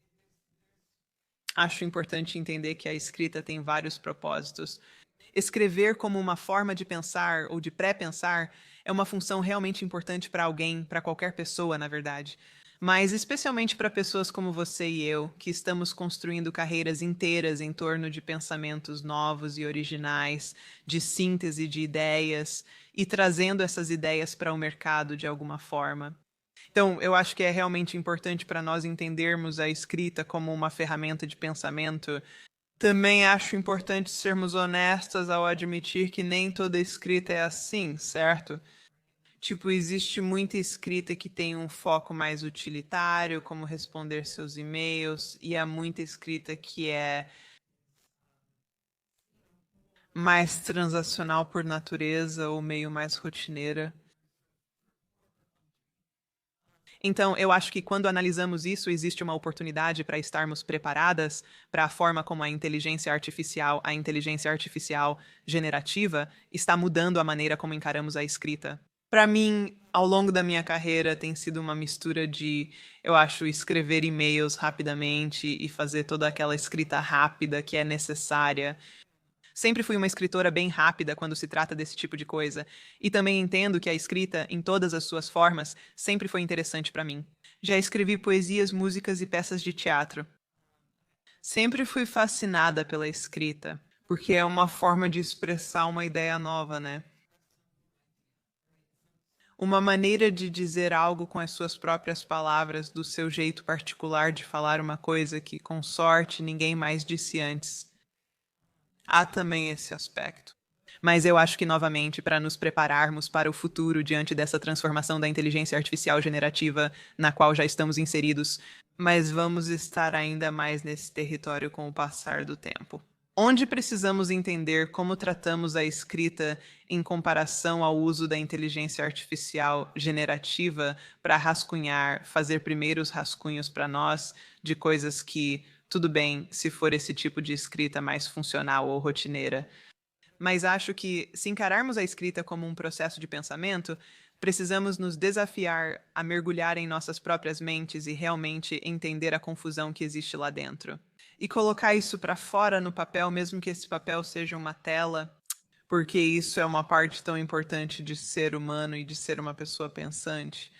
Acho importante entender que a escrita tem vários propósitos. Escrever como uma forma de pensar ou de pré-pensar é uma função realmente importante para alguém, para qualquer pessoa, na verdade. Mas especialmente para pessoas como você e eu, que estamos construindo carreiras inteiras em torno de pensamentos novos e originais, de síntese de ideias e trazendo essas ideias para o mercado de alguma forma. Então, eu acho que é realmente importante para nós entendermos a escrita como uma ferramenta de pensamento. Também acho importante sermos honestas ao admitir que nem toda escrita é assim, certo? Tipo, existe muita escrita que tem um foco mais utilitário, como responder seus e-mails, e há muita escrita que é mais transacional por natureza ou meio mais rotineira. Então, eu acho que quando analisamos isso, existe uma oportunidade para estarmos preparadas para a forma como a inteligência artificial generativa, está mudando a maneira como encaramos a escrita. Para mim, ao longo da minha carreira, tem sido uma mistura de, eu acho, escrever e-mails rapidamente e fazer toda aquela escrita rápida que é necessária. Sempre fui uma escritora bem rápida quando se trata desse tipo de coisa, e também entendo que a escrita, em todas as suas formas, sempre foi interessante para mim. Já escrevi poesias, músicas e peças de teatro. Sempre fui fascinada pela escrita, porque é uma forma de expressar uma ideia nova, né? Uma maneira de dizer algo com as suas próprias palavras, do seu jeito particular de falar uma coisa que, com sorte, ninguém mais disse antes. Há também esse aspecto. Mas eu acho que, novamente, para nos prepararmos para o futuro diante dessa transformação da inteligência artificial generativa na qual já estamos inseridos, mas vamos estar ainda mais nesse território com o passar do tempo. Onde precisamos entender como tratamos a escrita em comparação ao uso da inteligência artificial generativa para rascunhar, fazer primeiros rascunhos para nós de coisas que, tudo bem, se for esse tipo de escrita mais funcional ou rotineira, mas acho que, se encararmos a escrita como um processo de pensamento, precisamos nos desafiar a mergulhar em nossas próprias mentes e realmente entender a confusão que existe lá dentro. E colocar isso para fora no papel, mesmo que esse papel seja uma tela, porque isso é uma parte tão importante de ser humano e de ser uma pessoa pensante.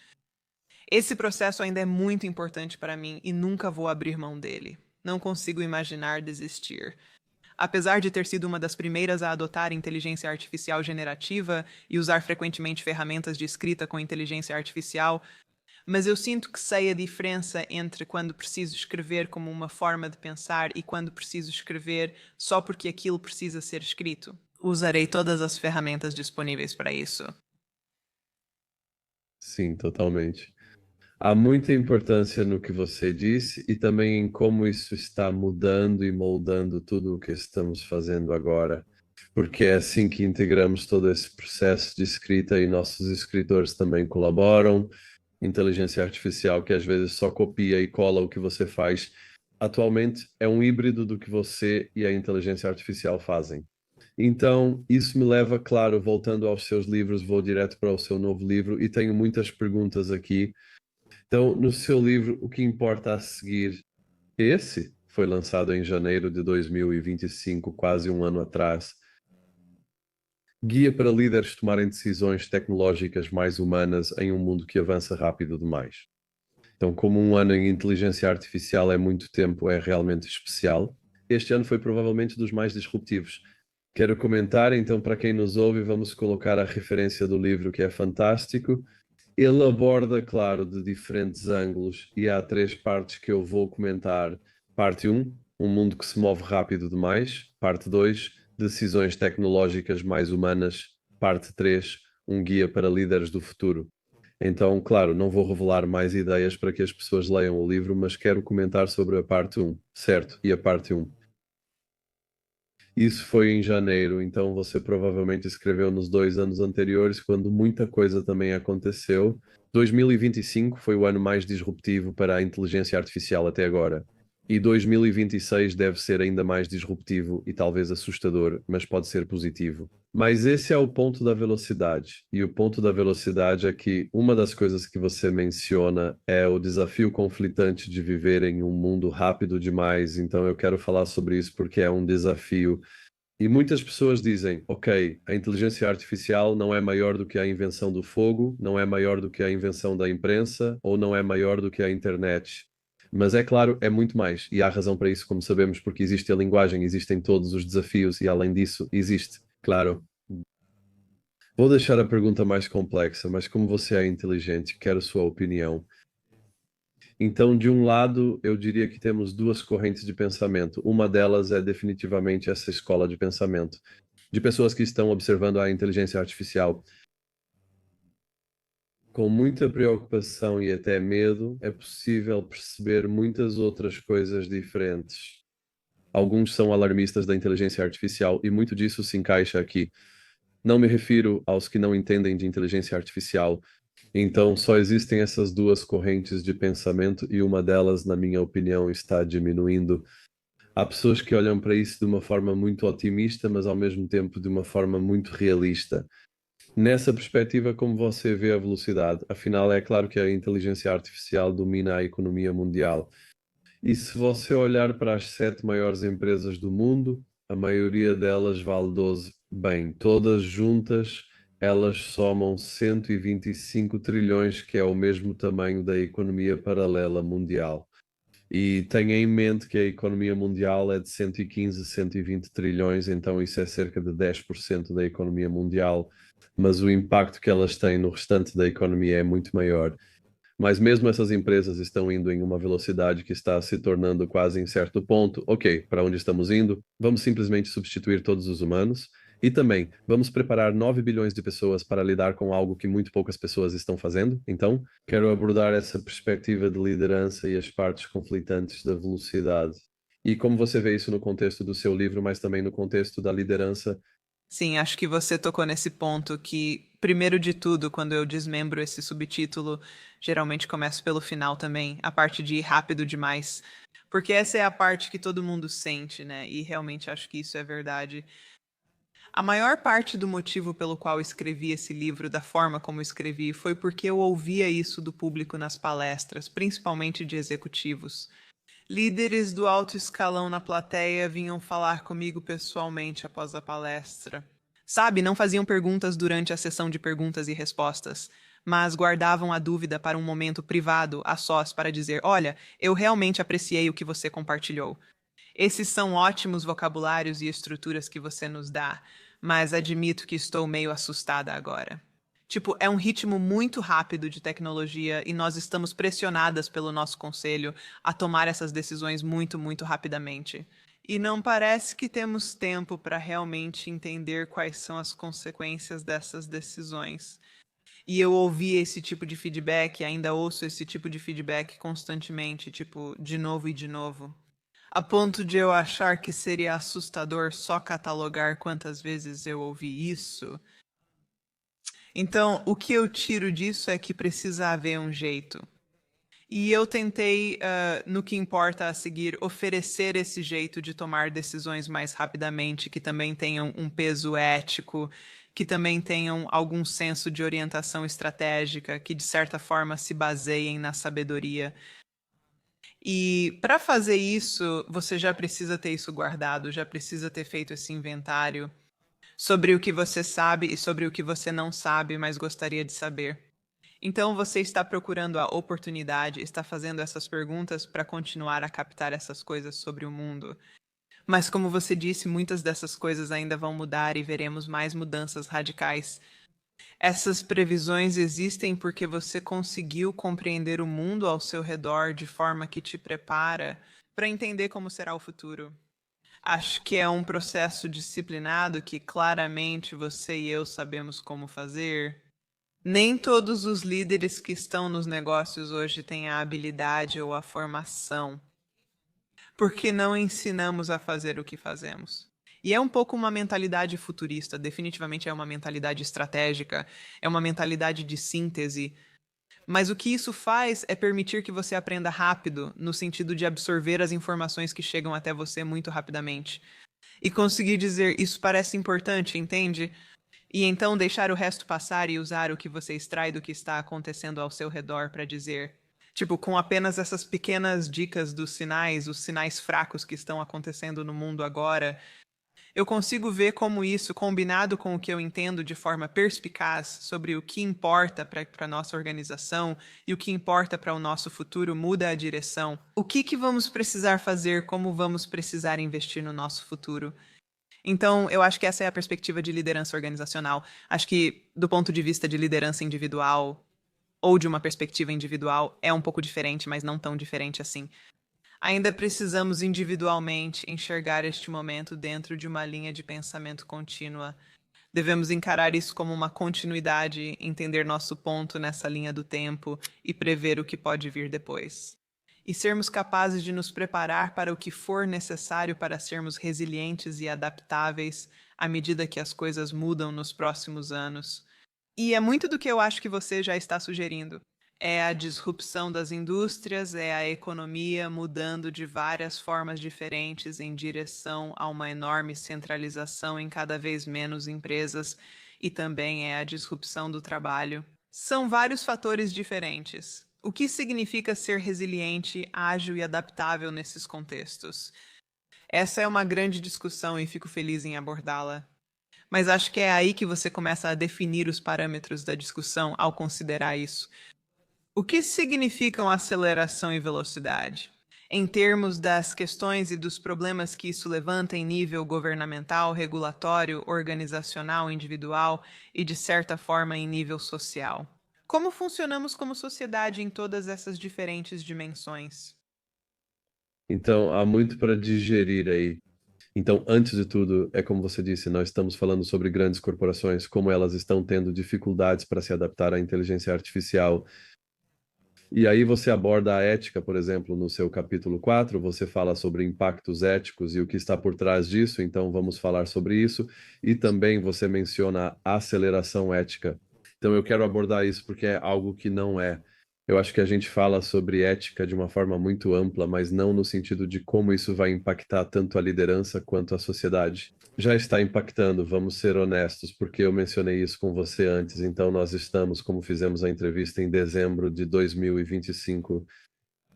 Esse processo ainda é muito importante para mim e nunca vou abrir mão dele. Não consigo imaginar desistir. Apesar de ter sido uma das primeiras a adotar inteligência artificial generativa e usar frequentemente ferramentas de escrita com inteligência artificial, mas eu sinto que sei a diferença entre quando preciso escrever como uma forma de pensar e quando preciso escrever só porque aquilo precisa ser escrito. Usarei todas as ferramentas disponíveis para isso. Sim, totalmente. Há muita importância no que você disse e também em como isso está mudando e moldando tudo o que estamos fazendo agora, porque é assim que integramos todo esse processo de escrita e nossos escritores também colaboram. Inteligência artificial que às vezes só copia e cola o que você faz, atualmente é um híbrido do que você e a inteligência artificial fazem. Então, isso me leva, claro, voltando aos seus livros, vou direto para o seu novo livro e tenho muitas perguntas aqui. Então, no seu livro, o que importa a seguir? Esse foi lançado em janeiro de 2025, quase um ano atrás. Guia para líderes tomarem decisões tecnológicas mais humanas em um mundo que avança rápido demais. Então, como um ano em inteligência artificial é muito tempo, é realmente especial. Este ano foi provavelmente dos mais disruptivos. Quero comentar, então, para quem nos ouve, vamos colocar a referência do livro, que é fantástico. Ele aborda, claro, de diferentes ângulos e há três partes que eu vou comentar. Parte um mundo que se move rápido demais. Parte 2, decisões tecnológicas mais humanas. Parte 3, um guia para líderes do futuro. Então, claro, não vou revelar mais ideias para que as pessoas leiam o livro, mas quero comentar sobre a parte um, certo? E a parte um. Isso foi em janeiro, então você provavelmente escreveu nos 2 anos anteriores, quando muita coisa também aconteceu. 2025 foi o ano mais disruptivo para a inteligência artificial até agora. E 2026 deve ser ainda mais disruptivo e talvez assustador, mas pode ser positivo. Mas esse é o ponto da velocidade. E o ponto da velocidade é que uma das coisas que você menciona é o desafio conflitante de viver em um mundo rápido demais. Então eu quero falar sobre isso porque é um desafio e muitas pessoas dizem, ok, a inteligência artificial não é maior do que a invenção do fogo, não é maior do que a invenção da imprensa, ou não é maior do que a internet. Mas é claro, é muito mais. E há razão para isso, como sabemos, porque existe a linguagem, existem todos os desafios, e além disso, existe, claro. Vou deixar a pergunta mais complexa, mas como você é inteligente, quero a sua opinião. Então, de um lado, eu diria que temos duas correntes de pensamento. Uma delas é definitivamente essa escola de pensamento, de pessoas que estão observando a inteligência artificial com muita preocupação e até medo. É possível perceber muitas outras coisas diferentes. Alguns são alarmistas da inteligência artificial e muito disso se encaixa aqui. Não me refiro aos que não entendem de inteligência artificial. Então, só existem essas duas correntes de pensamento e uma delas, na minha opinião, está diminuindo. Há pessoas que olham para isso de uma forma muito otimista, mas ao mesmo tempo de uma forma muito realista. Nessa perspectiva, como você vê a velocidade? Afinal, é claro que a inteligência artificial domina a economia mundial. E se você olhar para as 7 maiores empresas do mundo, a maioria delas vale 12. Bem, todas juntas, elas somam 125 trilhões, que é o mesmo tamanho da economia paralela mundial. E tenha em mente que a economia mundial é de 115, 120 trilhões, então isso é cerca de 10% da economia mundial, mas o impacto que elas têm no restante da economia é muito maior. Mas mesmo essas empresas estão indo em uma velocidade que está se tornando quase em certo ponto. Ok, para onde estamos indo? Vamos simplesmente substituir todos os humanos e também vamos preparar 9 bilhões de pessoas para lidar com algo que muito poucas pessoas estão fazendo. Então, quero abordar essa perspectiva de liderança e as partes conflitantes da velocidade. E como você vê isso no contexto do seu livro, mas também no contexto da liderança. Sim, acho que você tocou nesse ponto que, primeiro de tudo, quando eu desmembro esse subtítulo, geralmente começo pelo final também, a parte de ir rápido demais. Porque essa é a parte que todo mundo sente, né? E realmente acho que isso é verdade. A maior parte do motivo pelo qual escrevi esse livro da forma como escrevi foi porque eu ouvia isso do público nas palestras, principalmente de executivos. Líderes do alto escalão na plateia vinham falar comigo pessoalmente após a palestra. Sabe, não faziam perguntas durante a sessão de perguntas e respostas, mas guardavam a dúvida para um momento privado, a sós, para dizer: Olha, eu realmente apreciei o que você compartilhou. Esses são ótimos vocabulários e estruturas que você nos dá, mas admito que estou meio assustada agora. Tipo, é um ritmo muito rápido de tecnologia e nós estamos pressionadas pelo nosso conselho a tomar essas decisões muito, muito rapidamente. E não parece que temos tempo para realmente entender quais são as consequências dessas decisões. E eu ouvi esse tipo de feedback, ainda ouço esse tipo de feedback constantemente, tipo, de novo e de novo. A ponto de eu achar que seria assustador só catalogar quantas vezes eu ouvi isso. Então, o que eu tiro disso é que precisa haver um jeito. E eu tentei, no que importa a seguir, oferecer esse jeito de tomar decisões mais rapidamente, que também tenham um peso ético, que também tenham algum senso de orientação estratégica, que de certa forma se baseiem na sabedoria. E para fazer isso, você já precisa ter isso guardado, já precisa ter feito esse inventário sobre o que você sabe e sobre o que você não sabe, mas gostaria de saber. Então você está procurando a oportunidade, está fazendo essas perguntas para continuar a captar essas coisas sobre o mundo. Mas como você disse, muitas dessas coisas ainda vão mudar e veremos mais mudanças radicais. Essas previsões existem porque você conseguiu compreender o mundo ao seu redor de forma que te prepara para entender como será o futuro. Acho que é um processo disciplinado que claramente você e eu sabemos como fazer. Nem todos os líderes que estão nos negócios hoje têm a habilidade ou a formação, porque não ensinamos a fazer o que fazemos. E é um pouco uma mentalidade futurista, definitivamente é uma mentalidade estratégica, é uma mentalidade de síntese. Mas o que isso faz é permitir que você aprenda rápido, no sentido de absorver as informações que chegam até você muito rapidamente. E conseguir dizer, isso parece importante, entende? E então deixar o resto passar e usar o que você extrai do que está acontecendo ao seu redor para dizer. Tipo, com apenas essas pequenas dicas dos sinais, os sinais fracos que estão acontecendo no mundo agora, eu consigo ver como isso, combinado com o que eu entendo de forma perspicaz sobre o que importa para a nossa organização e o que importa para o nosso futuro, muda a direção. O que vamos precisar fazer, como vamos precisar investir no nosso futuro? Então, eu acho que essa é a perspectiva de liderança organizacional. Acho que, do ponto de vista de liderança individual, ou de uma perspectiva individual, é um pouco diferente, mas não tão diferente assim. Ainda precisamos individualmente enxergar este momento dentro de uma linha de pensamento contínua. Devemos encarar isso como uma continuidade, entender nosso ponto nessa linha do tempo e prever o que pode vir depois. E sermos capazes de nos preparar para o que for necessário para sermos resilientes e adaptáveis à medida que as coisas mudam nos próximos anos. E é muito do que eu acho que você já está sugerindo. É a disrupção das indústrias, é a economia mudando de várias formas diferentes em direção a uma enorme centralização em cada vez menos empresas, e também é a disrupção do trabalho. São vários fatores diferentes. O que significa ser resiliente, ágil e adaptável nesses contextos? Essa é uma grande discussão e fico feliz em abordá-la. Mas acho que é aí que você começa a definir os parâmetros da discussão ao considerar isso. O que significam aceleração e velocidade? Em termos das questões e dos problemas que isso levanta em nível governamental, regulatório, organizacional, individual e, de certa forma, em nível social. Como funcionamos como sociedade em todas essas diferentes dimensões? Então, há muito para digerir aí. Então, antes de tudo, é como você disse, nós estamos falando sobre grandes corporações, como elas estão tendo dificuldades para se adaptar à inteligência artificial. E aí você aborda a ética, por exemplo, no seu capítulo 4, você fala sobre impactos éticos e o que está por trás disso, então vamos falar sobre isso. E também você menciona a aceleração ética. Então eu quero abordar isso porque é algo que não é. Eu acho que a gente fala sobre ética de uma forma muito ampla, mas não no sentido de como isso vai impactar tanto a liderança quanto a sociedade. Já está impactando, vamos ser honestos, porque eu mencionei isso com você antes. Então, nós estamos, como fizemos a entrevista em dezembro de 2025,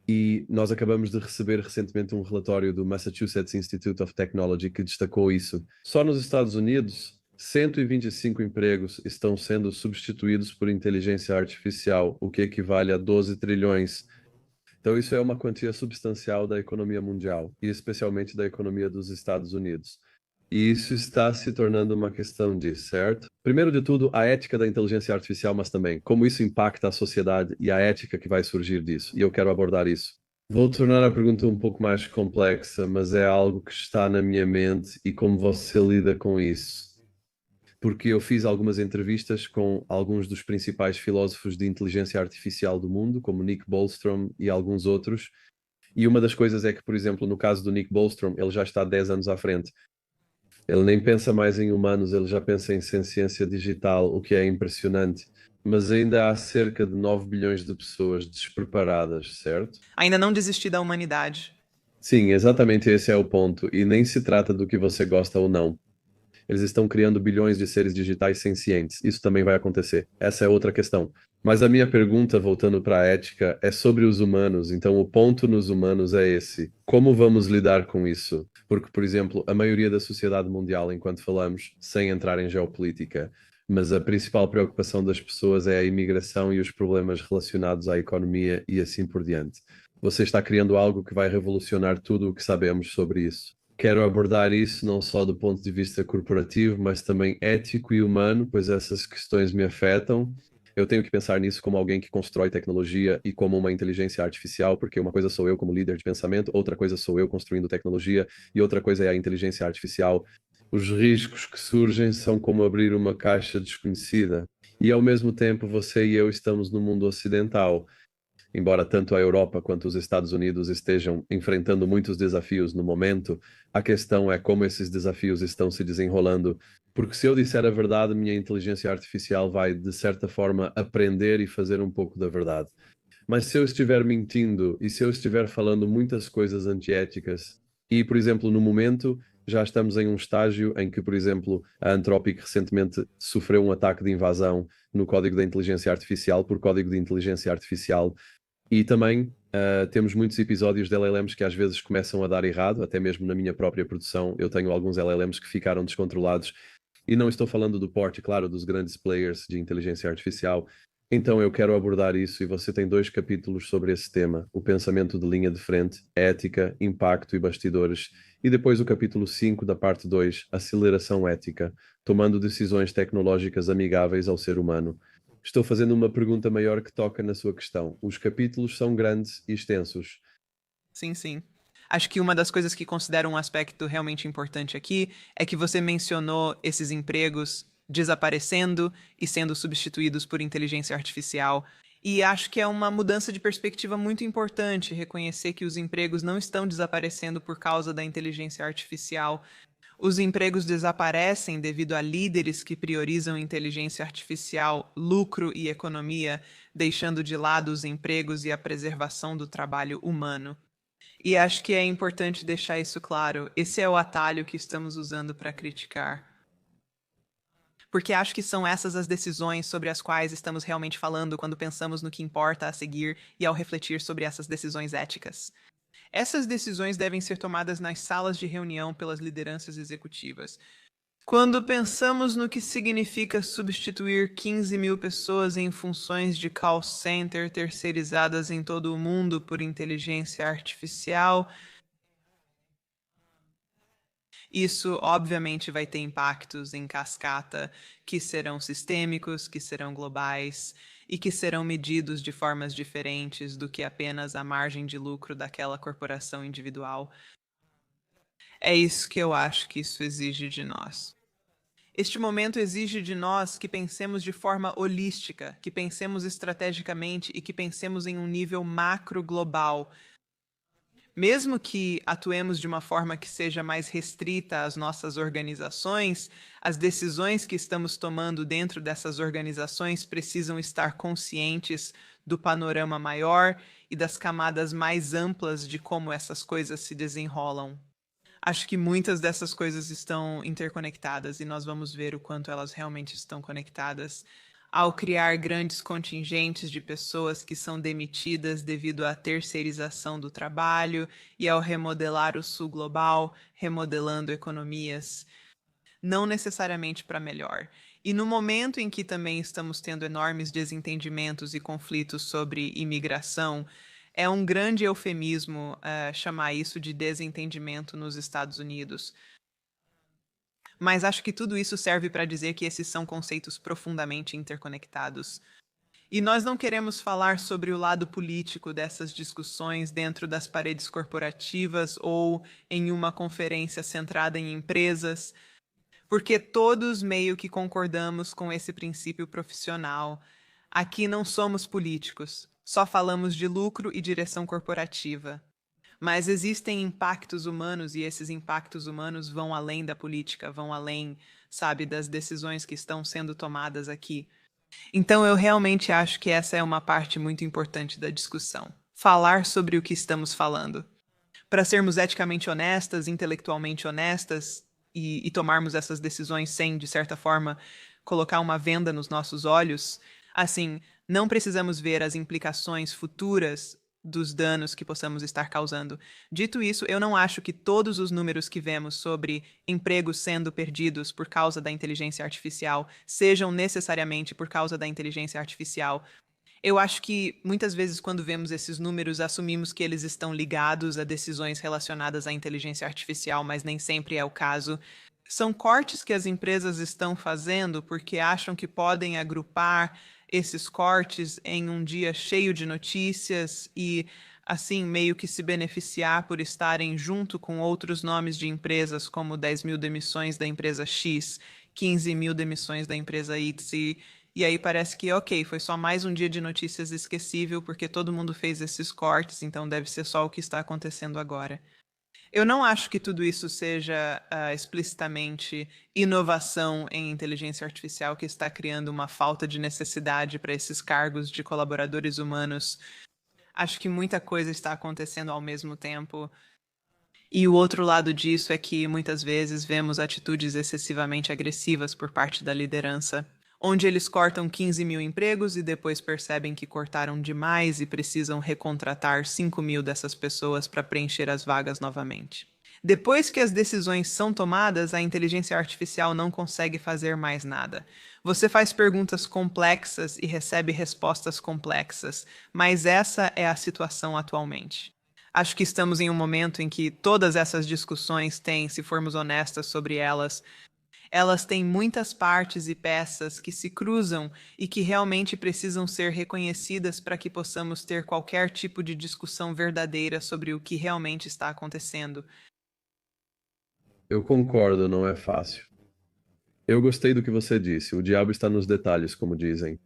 e nós acabamos de receber recentemente um relatório do Massachusetts Institute of Technology que destacou isso. Só nos Estados Unidos, 125 empregos estão sendo substituídos por inteligência artificial, o que equivale a 12 trilhões. Então, isso é uma quantia substancial da economia mundial, e especialmente da economia dos Estados Unidos. E isso está se tornando uma questão de, certo? Primeiro de tudo, a ética da inteligência artificial, mas também como isso impacta a sociedade e a ética que vai surgir disso. E eu quero abordar isso. Vou tornar a pergunta um pouco mais complexa, mas é algo que está na minha mente e como você lida com isso. Porque eu fiz algumas entrevistas com alguns dos principais filósofos de inteligência artificial do mundo, como Nick Bostrom e alguns outros. E uma das coisas é que, por exemplo, no caso do Nick Bostrom, ele já está 10 anos à frente. Ele nem pensa mais em humanos, ele já pensa em ciência digital, o que é impressionante. Mas ainda há cerca de 9 bilhões de pessoas despreparadas, certo? Ainda não desisti da humanidade. Sim, exatamente esse é o ponto. E nem se trata do que você gosta ou não. Eles estão criando bilhões de seres digitais sencientes. Isso também vai acontecer. Essa é outra questão. Mas a minha pergunta, voltando para a ética, é sobre os humanos. Então, o ponto nos humanos é esse. Como vamos lidar com isso? Porque, por exemplo, a maioria da sociedade mundial, enquanto falamos, sem entrar em geopolítica, mas a principal preocupação das pessoas é a imigração e os problemas relacionados à economia e assim por diante. Você está criando algo que vai revolucionar tudo o que sabemos sobre isso. Quero abordar isso não só do ponto de vista corporativo, mas também ético e humano, pois essas questões me afetam. Eu tenho que pensar nisso como alguém que constrói tecnologia e como uma inteligência artificial, porque uma coisa sou eu como líder de pensamento, outra coisa sou eu construindo tecnologia e outra coisa é a inteligência artificial. Os riscos que surgem são como abrir uma caixa desconhecida. E ao mesmo tempo, você e eu estamos no mundo ocidental. Embora tanto a Europa quanto os Estados Unidos estejam enfrentando muitos desafios no momento, a questão é como esses desafios estão se desenrolando. Porque se eu disser a verdade, minha inteligência artificial vai, de certa forma, aprender e fazer um pouco da verdade. Mas se eu estiver mentindo e se eu estiver falando muitas coisas antiéticas, e, por exemplo, no momento já estamos em um estágio em que, por exemplo, a Anthropic recentemente sofreu um ataque de invasão no código da inteligência artificial por código de inteligência artificial e também temos muitos episódios de LLMs que às vezes começam a dar errado, até mesmo na minha própria produção. Eu tenho alguns LLMs que ficaram descontrolados. E não estou falando do porte, claro, dos grandes players de inteligência artificial. Então eu quero abordar isso e você tem 2 capítulos sobre esse tema: o pensamento de linha de frente, ética, impacto e bastidores. E depois o capítulo 5 da parte 2, aceleração ética, tomando decisões tecnológicas amigáveis ao ser humano. Estou fazendo uma pergunta maior que toca na sua questão. Os capítulos são grandes e extensos. Sim, sim. Acho que uma das coisas que considero um aspecto realmente importante aqui é que você mencionou esses empregos desaparecendo e sendo substituídos por inteligência artificial. E acho que é uma mudança de perspectiva muito importante reconhecer que os empregos não estão desaparecendo por causa da inteligência artificial. Os empregos desaparecem devido a líderes que priorizam inteligência artificial, lucro e economia, deixando de lado os empregos e a preservação do trabalho humano. E acho que é importante deixar isso claro. Esse é o atalho que estamos usando para criticar. Porque acho que são essas as decisões sobre as quais estamos realmente falando quando pensamos no que importa a seguir e ao refletir sobre essas decisões éticas. Essas decisões devem ser tomadas nas salas de reunião pelas lideranças executivas. Quando pensamos no que significa substituir 15 mil pessoas em funções de call center terceirizadas em todo o mundo por inteligência artificial, isso obviamente vai ter impactos em cascata que serão sistêmicos, que serão globais e que serão medidos de formas diferentes do que apenas a margem de lucro daquela corporação individual. É isso que eu acho que isso exige de nós. Este momento exige de nós que pensemos de forma holística, que pensemos estrategicamente e que pensemos em um nível macro global. Mesmo que atuemos de uma forma que seja mais restrita às nossas organizações, as decisões que estamos tomando dentro dessas organizações precisam estar conscientes do panorama maior e das camadas mais amplas de como essas coisas se desenrolam. Acho que muitas dessas coisas estão interconectadas e nós vamos ver o quanto elas realmente estão conectadas ao criar grandes contingentes de pessoas que são demitidas devido à terceirização do trabalho e ao remodelar o sul global, remodelando economias, não necessariamente para melhor. E no momento em que também estamos tendo enormes desentendimentos e conflitos sobre imigração, É um grande eufemismo chamar isso de desentendimento nos Estados Unidos. Mas acho que tudo isso serve para dizer que esses são conceitos profundamente interconectados. E nós não queremos falar sobre o lado político dessas discussões dentro das paredes corporativas ou em uma conferência centrada em empresas, porque todos meio que concordamos com esse princípio profissional. Aqui não somos políticos, só falamos de lucro e direção corporativa. Mas existem impactos humanos e esses impactos humanos vão além da política, vão além, sabe, das decisões que estão sendo tomadas aqui. Então eu realmente acho que essa é uma parte muito importante da discussão. Falar sobre o que estamos falando. Para sermos eticamente honestas, intelectualmente honestas e tomarmos essas decisões sem, de certa forma, colocar uma venda nos nossos olhos, assim, não precisamos ver as implicações futuras dos danos que possamos estar causando. Dito isso, eu não acho que todos os números que vemos sobre empregos sendo perdidos por causa da inteligência artificial sejam necessariamente por causa da inteligência artificial. Eu acho que muitas vezes, quando vemos esses números, assumimos que eles estão ligados a decisões relacionadas à inteligência artificial, mas nem sempre é o caso. São cortes que as empresas estão fazendo porque acham que podem agrupar esses cortes em um dia cheio de notícias e, assim, meio que se beneficiar por estarem junto com outros nomes de empresas, como 10 mil demissões da empresa X, 15 mil demissões da empresa Y. E aí parece que, ok, foi só mais um dia de notícias esquecível porque todo mundo fez esses cortes, então deve ser só o que está acontecendo agora. Eu não acho que tudo isso seja explicitamente inovação em inteligência artificial que está criando uma falta de necessidade para esses cargos de colaboradores humanos. Acho que muita coisa está acontecendo ao mesmo tempo. E o outro lado disso é que muitas vezes vemos atitudes excessivamente agressivas por parte da liderança, onde eles cortam 15 mil empregos e depois percebem que cortaram demais e precisam recontratar 5 mil dessas pessoas para preencher as vagas novamente. Depois que as decisões são tomadas, a inteligência artificial não consegue fazer mais nada. Você faz perguntas complexas e recebe respostas complexas, mas essa é a situação atualmente. Acho que estamos em um momento em que todas essas discussões têm, se formos honestas sobre elas, elas têm muitas partes e peças que se cruzam e que realmente precisam ser reconhecidas para que possamos ter qualquer tipo de discussão verdadeira sobre o que realmente está acontecendo. Eu concordo, não é fácil. Eu gostei do que você disse. O diabo está nos detalhes, como dizem.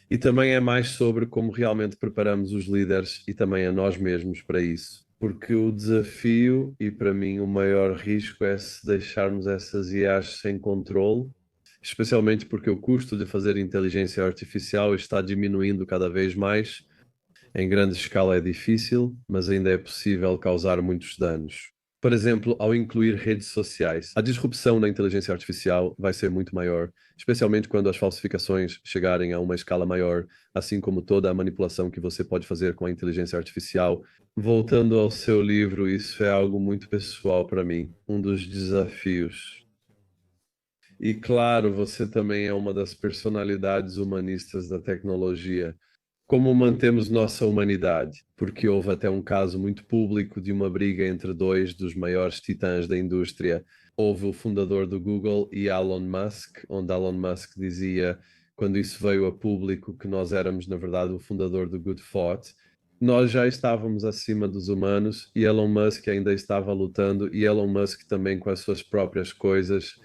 E também é mais sobre como realmente preparamos os líderes e também a nós mesmos para isso. Porque o desafio, e para mim o maior risco, é se deixarmos essas IAs sem controle, especialmente porque o custo de fazer inteligência artificial está diminuindo cada vez mais. Em grande escala é difícil, mas ainda é possível causar muitos danos. Por exemplo, ao incluir redes sociais, a disrupção da inteligência artificial vai ser muito maior, especialmente quando as falsificações chegarem a uma escala maior, assim como toda a manipulação que você pode fazer com a inteligência artificial. Voltando ao seu livro, isso é algo muito pessoal para mim, um dos desafios. E claro, você também é uma das personalidades humanistas da tecnologia. Como mantemos nossa humanidade? Porque houve até um caso muito público de uma briga entre dois dos maiores titãs da indústria. Houve o fundador do Google e Elon Musk, onde Elon Musk dizia, quando isso veio a público, que nós éramos, na verdade, o fundador do Good Thought. Nós já estávamos acima dos humanos e Elon Musk ainda estava lutando, e Elon Musk também com as suas próprias coisas.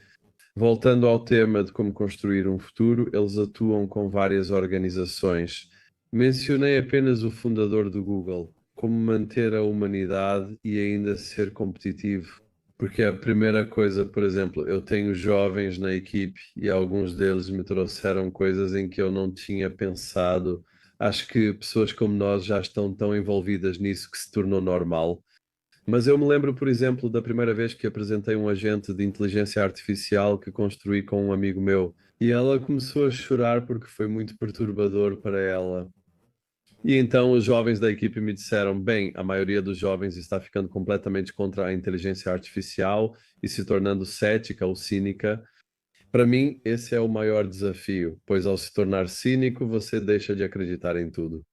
Voltando ao tema de como construir um futuro, eles atuam com várias organizações. Mencionei apenas o fundador do Google, como manter a humanidade e ainda ser competitivo. Porque a primeira coisa, por exemplo, eu tenho jovens na equipe e alguns deles me trouxeram coisas em que eu não tinha pensado. Acho que pessoas como nós já estão tão envolvidas nisso que se tornou normal. Mas eu me lembro, por exemplo, da primeira vez que apresentei um agente de inteligência artificial que construí com um amigo meu. E ela começou a chorar porque foi muito perturbador para ela. E então os jovens da equipe me disseram: bem, a maioria dos jovens está ficando completamente contra a inteligência artificial e se tornando cética ou cínica. Para mim, esse é o maior desafio, pois ao se tornar cínico, você deixa de acreditar em tudo.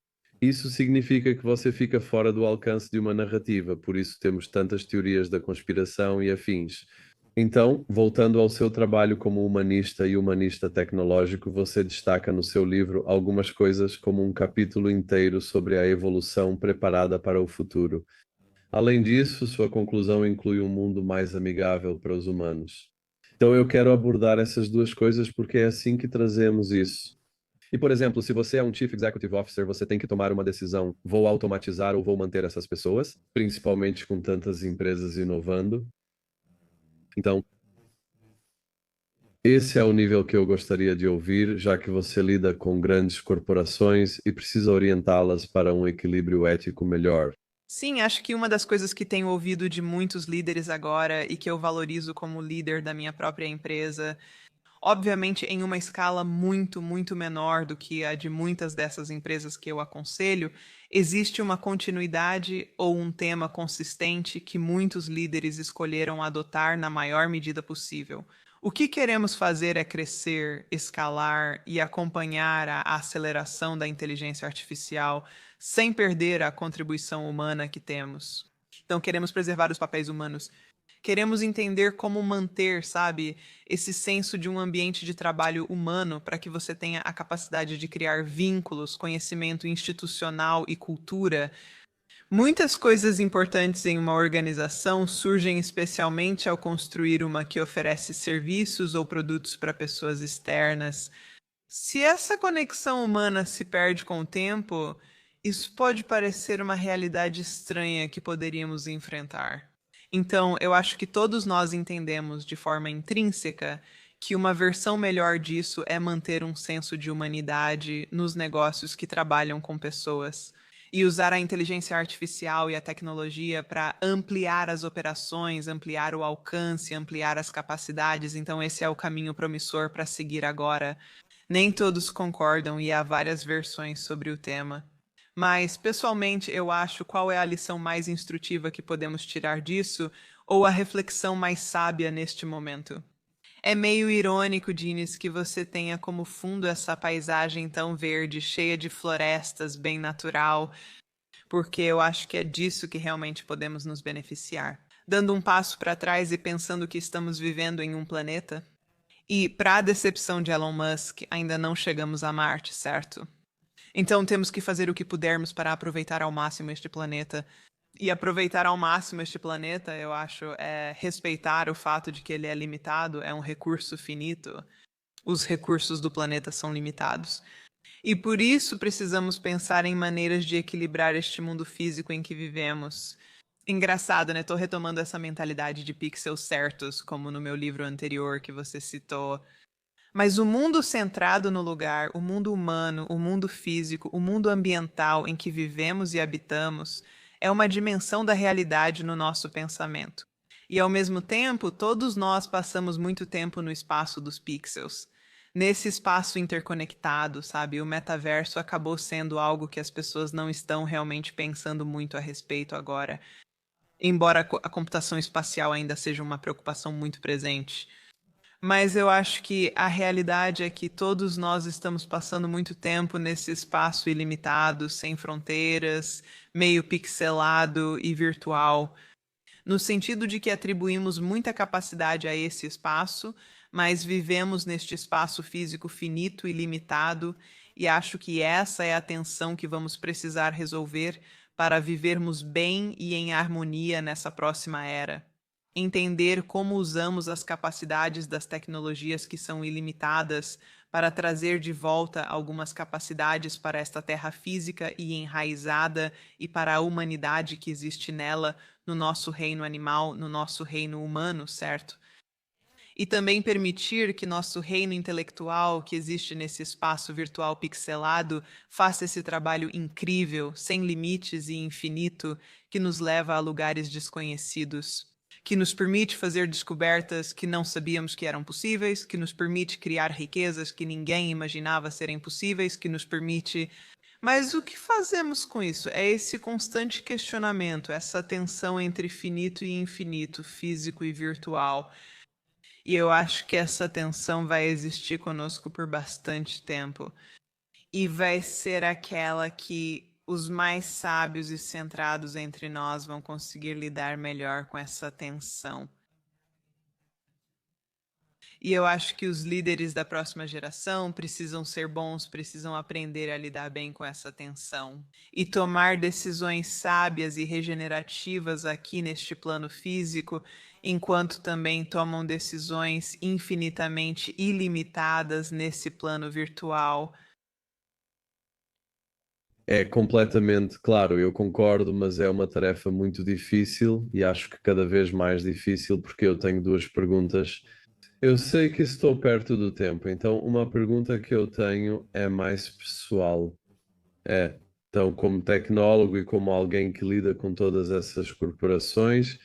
Isso significa que você fica fora do alcance de uma narrativa, por isso temos tantas teorias da conspiração e afins. Então, voltando ao seu trabalho como humanista e humanista tecnológico, você destaca no seu livro algumas coisas como um capítulo inteiro sobre a evolução preparada para o futuro. Além disso, sua conclusão inclui um mundo mais amigável para os humanos. Então, eu quero abordar essas duas coisas porque é assim que trazemos isso. E, por exemplo, se você é um Chief Executive Officer, você tem que tomar uma decisão: vou automatizar ou vou manter essas pessoas, principalmente com tantas empresas inovando. Então, esse é o nível que eu gostaria de ouvir, já que você lida com grandes corporações e precisa orientá-las para um equilíbrio ético melhor. Sim, acho que uma das coisas que tenho ouvido de muitos líderes agora e que eu valorizo como líder da minha própria empresa, obviamente em uma escala muito, muito menor do que a de muitas dessas empresas que eu aconselho, existe uma continuidade ou um tema consistente que muitos líderes escolheram adotar na maior medida possível. O que queremos fazer é crescer, escalar e acompanhar a aceleração da inteligência artificial sem perder a contribuição humana que temos. Então, queremos preservar os papéis humanos. Queremos entender como manter, sabe, esse senso de um ambiente de trabalho humano para que você tenha a capacidade de criar vínculos, conhecimento institucional e cultura. Muitas coisas importantes em uma organização surgem especialmente ao construir uma que oferece serviços ou produtos para pessoas externas. Se essa conexão humana se perde com o tempo, isso pode parecer uma realidade estranha que poderíamos enfrentar. Então, eu acho que todos nós entendemos de forma intrínseca que uma versão melhor disso é manter um senso de humanidade nos negócios que trabalham com pessoas e usar a inteligência artificial e a tecnologia para ampliar as operações, ampliar o alcance, ampliar as capacidades. Então, esse é o caminho promissor para seguir agora. Nem todos concordam e há várias versões sobre o tema. Mas, pessoalmente, eu acho qual é a lição mais instrutiva que podemos tirar disso, ou a reflexão mais sábia neste momento. É meio irônico, Dines, que você tenha como fundo essa paisagem tão verde, cheia de florestas, bem natural, porque eu acho que é disso que realmente podemos nos beneficiar. Dando um passo para trás e pensando que estamos vivendo em um planeta. E, para a decepção de Elon Musk, ainda não chegamos a Marte, certo? Então temos que fazer o que pudermos para aproveitar ao máximo este planeta. E aproveitar ao máximo este planeta, eu acho, é respeitar o fato de que ele é limitado, é um recurso finito. Os recursos do planeta são limitados. E por isso precisamos pensar em maneiras de equilibrar este mundo físico em que vivemos. Engraçado, né? Tô retomando essa mentalidade de pixels certos, como no meu livro anterior que você citou. Mas o mundo centrado no lugar, o mundo humano, o mundo físico, o mundo ambiental em que vivemos e habitamos, é uma dimensão da realidade no nosso pensamento. E ao mesmo tempo, todos nós passamos muito tempo no espaço dos pixels. Nesse espaço interconectado, sabe? O metaverso acabou sendo algo que as pessoas não estão realmente pensando muito a respeito agora, embora a computação espacial ainda seja uma preocupação muito presente. Mas eu acho que a realidade é que todos nós estamos passando muito tempo nesse espaço ilimitado, sem fronteiras, meio pixelado e virtual, no sentido de que atribuímos muita capacidade a esse espaço, mas vivemos neste espaço físico finito e limitado, e acho que essa é a tensão que vamos precisar resolver para vivermos bem e em harmonia nessa próxima era. Entender como usamos as capacidades das tecnologias que são ilimitadas para trazer de volta algumas capacidades para esta terra física e enraizada e para a humanidade que existe nela, no nosso reino animal, no nosso reino humano, certo? E também permitir que nosso reino intelectual, que existe nesse espaço virtual pixelado, faça esse trabalho incrível, sem limites e infinito, que nos leva a lugares desconhecidos, que nos permite fazer descobertas que não sabíamos que eram possíveis, que nos permite criar riquezas que ninguém imaginava serem possíveis, que nos permite. Mas o que fazemos com isso? É esse constante questionamento, essa tensão entre finito e infinito, físico e virtual. E eu acho que essa tensão vai existir conosco por bastante tempo. E vai ser aquela que os mais sábios e centrados entre nós vão conseguir lidar melhor com essa tensão. E eu acho que os líderes da próxima geração precisam ser bons, precisam aprender a lidar bem com essa tensão e tomar decisões sábias e regenerativas aqui neste plano físico, enquanto também tomam decisões infinitamente ilimitadas nesse plano virtual. É completamente claro, eu concordo, mas é uma tarefa muito difícil e acho que cada vez mais difícil porque eu tenho duas perguntas. Eu sei que estou perto do tempo, então uma pergunta que eu tenho é mais pessoal. Então, como tecnólogo e como alguém que lida com todas essas corporações,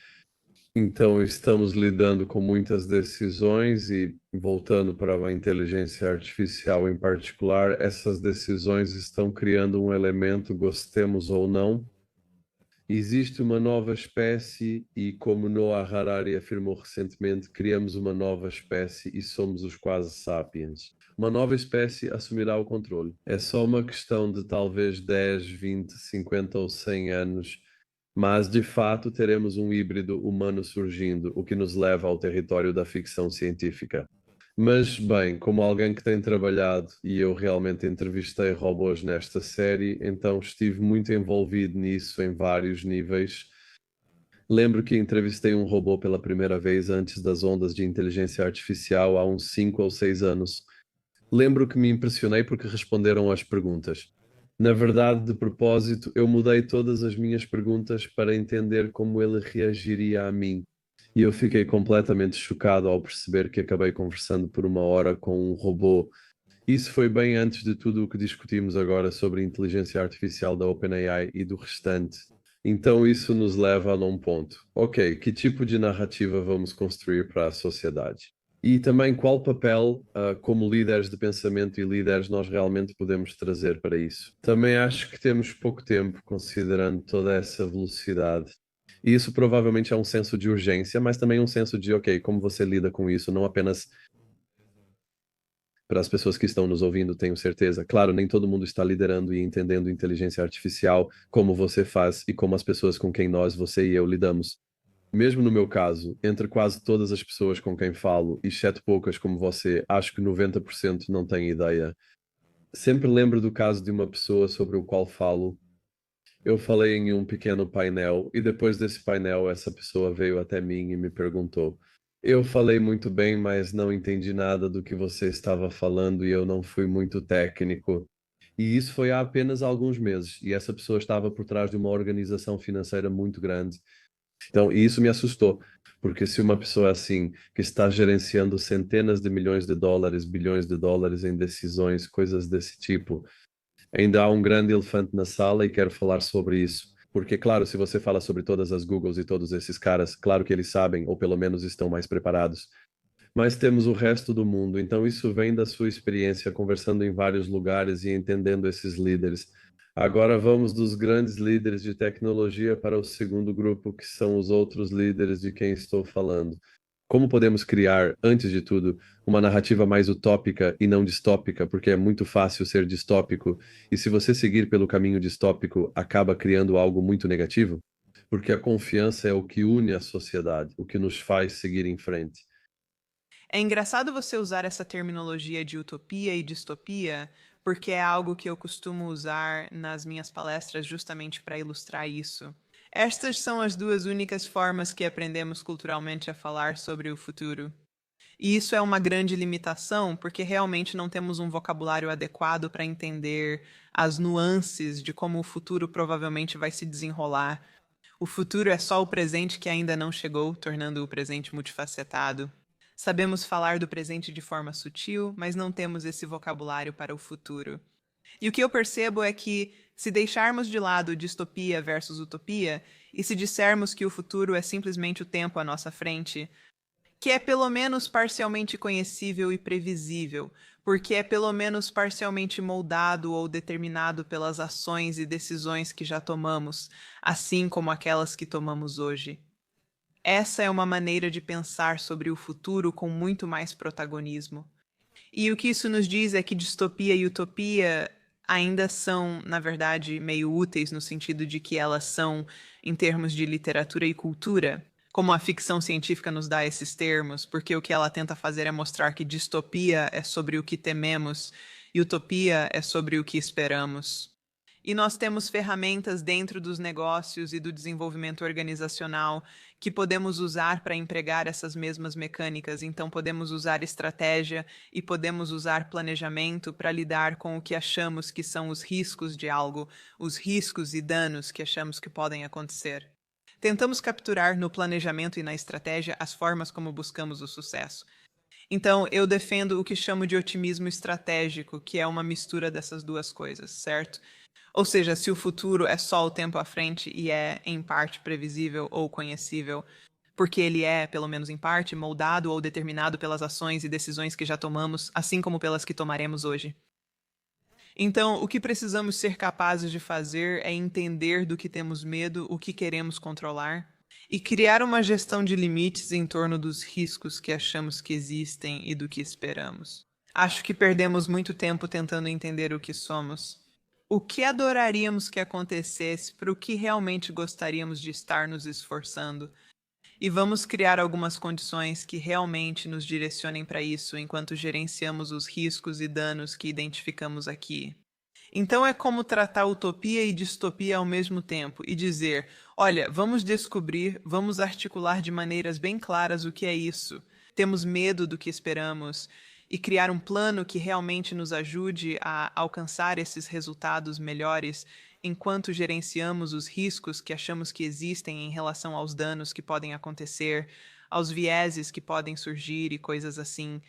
então estamos lidando com muitas decisões e voltando para a inteligência artificial em particular, essas decisões estão criando um elemento, gostemos ou não. Existe uma nova espécie e, como Noah Harari afirmou recentemente, criamos uma nova espécie e somos os quase sapiens. Uma nova espécie assumirá o controle. É só uma questão de talvez 10, 20, 50 ou 100 anos, mas de fato teremos um híbrido humano surgindo, o que nos leva ao território da ficção científica. Mas, bem, como alguém que tem trabalhado e eu realmente entrevistei robôs nesta série, então estive muito envolvido nisso em vários níveis. Lembro que entrevistei um robô pela primeira vez antes das ondas de inteligência artificial há uns 5 ou 6 anos. Lembro que me impressionei porque responderam às perguntas. Na verdade, de propósito, eu mudei todas as minhas perguntas para entender como ele reagiria a mim. E eu fiquei completamente chocado ao perceber que acabei conversando por uma hora com um robô. Isso foi bem antes de tudo o que discutimos agora sobre a inteligência artificial da OpenAI e do restante. Então isso nos leva a um ponto. Ok, que tipo de narrativa vamos construir para a sociedade? E também qual papel, como líderes de pensamento e líderes, nós realmente podemos trazer para isso? Também acho que temos pouco tempo, considerando toda essa velocidade. E isso provavelmente é um senso de urgência, mas também um senso de, ok, como você lida com isso, não apenas para as pessoas que estão nos ouvindo, tenho certeza. Claro, nem todo mundo está liderando e entendendo inteligência artificial como você faz e como as pessoas com quem nós, você e eu, lidamos. Mesmo no meu caso, entre quase todas as pessoas com quem falo, exceto poucas como você, acho que 90% não têm ideia. Sempre lembro do caso de uma pessoa sobre o qual falo. Eu falei em um pequeno painel e depois desse painel essa pessoa veio até mim e me perguntou: Eu falei muito bem, mas não entendi nada do que você estava falando e eu não fui muito técnico. E isso foi há apenas alguns meses e essa pessoa estava por trás de uma organização financeira muito grande. Então, e isso me assustou, porque se uma pessoa assim, que está gerenciando centenas de milhões de dólares, bilhões de dólares em decisões, coisas desse tipo, ainda há um grande elefante na sala e quero falar sobre isso. Porque, claro, se você fala sobre todas as Googles e todos esses caras, claro que eles sabem, ou pelo menos estão mais preparados. Mas temos o resto do mundo, então isso vem da sua experiência conversando em vários lugares e entendendo esses líderes. Agora vamos dos grandes líderes de tecnologia para o segundo grupo, que são os outros líderes de quem estou falando. Como podemos criar, antes de tudo, uma narrativa mais utópica e não distópica, porque é muito fácil ser distópico, e se você seguir pelo caminho distópico, acaba criando algo muito negativo? Porque a confiança é o que une a sociedade, o que nos faz seguir em frente. É engraçado você usar essa terminologia de utopia e distopia, porque é algo que eu costumo usar nas minhas palestras justamente para ilustrar isso. Estas são as duas únicas formas que aprendemos culturalmente a falar sobre o futuro. E isso é uma grande limitação, porque realmente não temos um vocabulário adequado para entender as nuances de como o futuro provavelmente vai se desenrolar. O futuro é só o presente que ainda não chegou, tornando o presente multifacetado. Sabemos falar do presente de forma sutil, mas não temos esse vocabulário para o futuro. E o que eu percebo é que, se deixarmos de lado distopia versus utopia, e se dissermos que o futuro é simplesmente o tempo à nossa frente, que é pelo menos parcialmente conhecível e previsível, porque é pelo menos parcialmente moldado ou determinado pelas ações e decisões que já tomamos, assim como aquelas que tomamos hoje. Essa é uma maneira de pensar sobre o futuro com muito mais protagonismo. E o que isso nos diz é que distopia e utopia ainda são, na verdade, meio úteis no sentido de que elas são em termos de literatura e cultura, como a ficção científica nos dá esses termos, porque o que ela tenta fazer é mostrar que distopia é sobre o que tememos e utopia é sobre o que esperamos. E nós temos ferramentas dentro dos negócios e do desenvolvimento organizacional que podemos usar para empregar essas mesmas mecânicas. Então, podemos usar estratégia e podemos usar planejamento para lidar com o que achamos que são os riscos de algo, os riscos e danos que achamos que podem acontecer. Tentamos capturar no planejamento e na estratégia as formas como buscamos o sucesso. Então, eu defendo o que chamo de otimismo estratégico, que é uma mistura dessas duas coisas, certo? Ou seja, se o futuro é só o tempo à frente e é, em parte, previsível ou conhecível, porque ele é, pelo menos em parte, moldado ou determinado pelas ações e decisões que já tomamos, assim como pelas que tomaremos hoje. Então, o que precisamos ser capazes de fazer é entender do que temos medo, o que queremos controlar, e criar uma gestão de limites em torno dos riscos que achamos que existem e do que esperamos. Acho que perdemos muito tempo tentando entender o que somos. O que adoraríamos que acontecesse, para o que realmente gostaríamos de estar nos esforçando, e vamos criar algumas condições que realmente nos direcionem para isso enquanto gerenciamos os riscos e danos que identificamos aqui. Então é como tratar utopia e distopia ao mesmo tempo e dizer: olha, vamos descobrir, vamos articular de maneiras bem claras o que é isso. Temos medo do que esperamos e criar um plano que realmente nos ajude a alcançar esses resultados melhores enquanto gerenciamos os riscos que achamos que existem em relação aos danos que podem acontecer, aos vieses que podem surgir e coisas assim.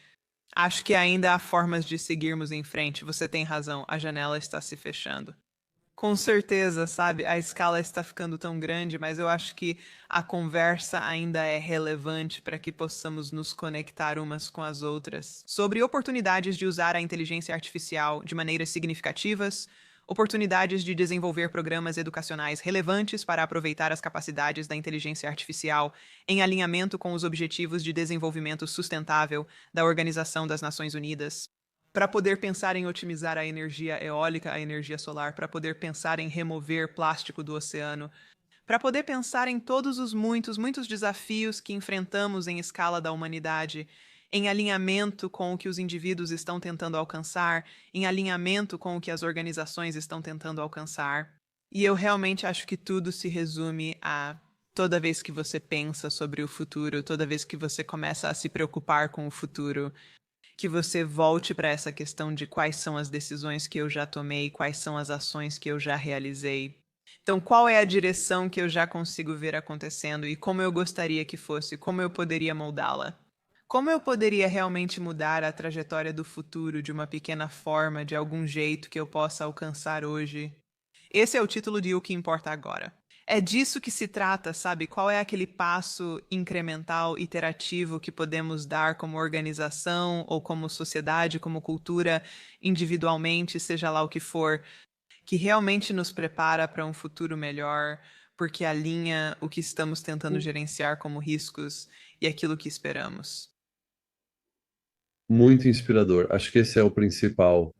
Acho que ainda há formas de seguirmos em frente. Você tem razão, a janela está se fechando. Com certeza, sabe? A escala está ficando tão grande, mas eu acho que a conversa ainda é relevante para que possamos nos conectar umas com as outras. Sobre oportunidades de usar a inteligência artificial de maneiras significativas, oportunidades de desenvolver programas educacionais relevantes para aproveitar as capacidades da inteligência artificial em alinhamento com os Objetivos de Desenvolvimento Sustentável da Organização das Nações Unidas, para poder pensar em otimizar a energia eólica, a energia solar, para poder pensar em remover plástico do oceano, para poder pensar em todos os muitos desafios que enfrentamos em escala da humanidade, em alinhamento com o que os indivíduos estão tentando alcançar, em alinhamento com o que as organizações estão tentando alcançar. E eu realmente acho que tudo se resume a toda vez que você pensa sobre o futuro, toda vez que você começa a se preocupar com o futuro, que você volte para essa questão de quais são as decisões que eu já tomei, quais são as ações que eu já realizei. Então, qual é a direção que eu já consigo ver acontecendo e como eu gostaria que fosse, como eu poderia moldá-la? Como eu poderia realmente mudar a trajetória do futuro de uma pequena forma, de algum jeito que eu possa alcançar hoje? Esse é o título de O que Importa Agora. É disso que se trata, sabe? Qual é aquele passo incremental, iterativo que podemos dar como organização ou como sociedade, como cultura, individualmente, seja lá o que for, que realmente nos prepara para um futuro melhor, porque alinha o que estamos tentando gerenciar como riscos e aquilo que esperamos. Muito inspirador. Acho que esse é o principal,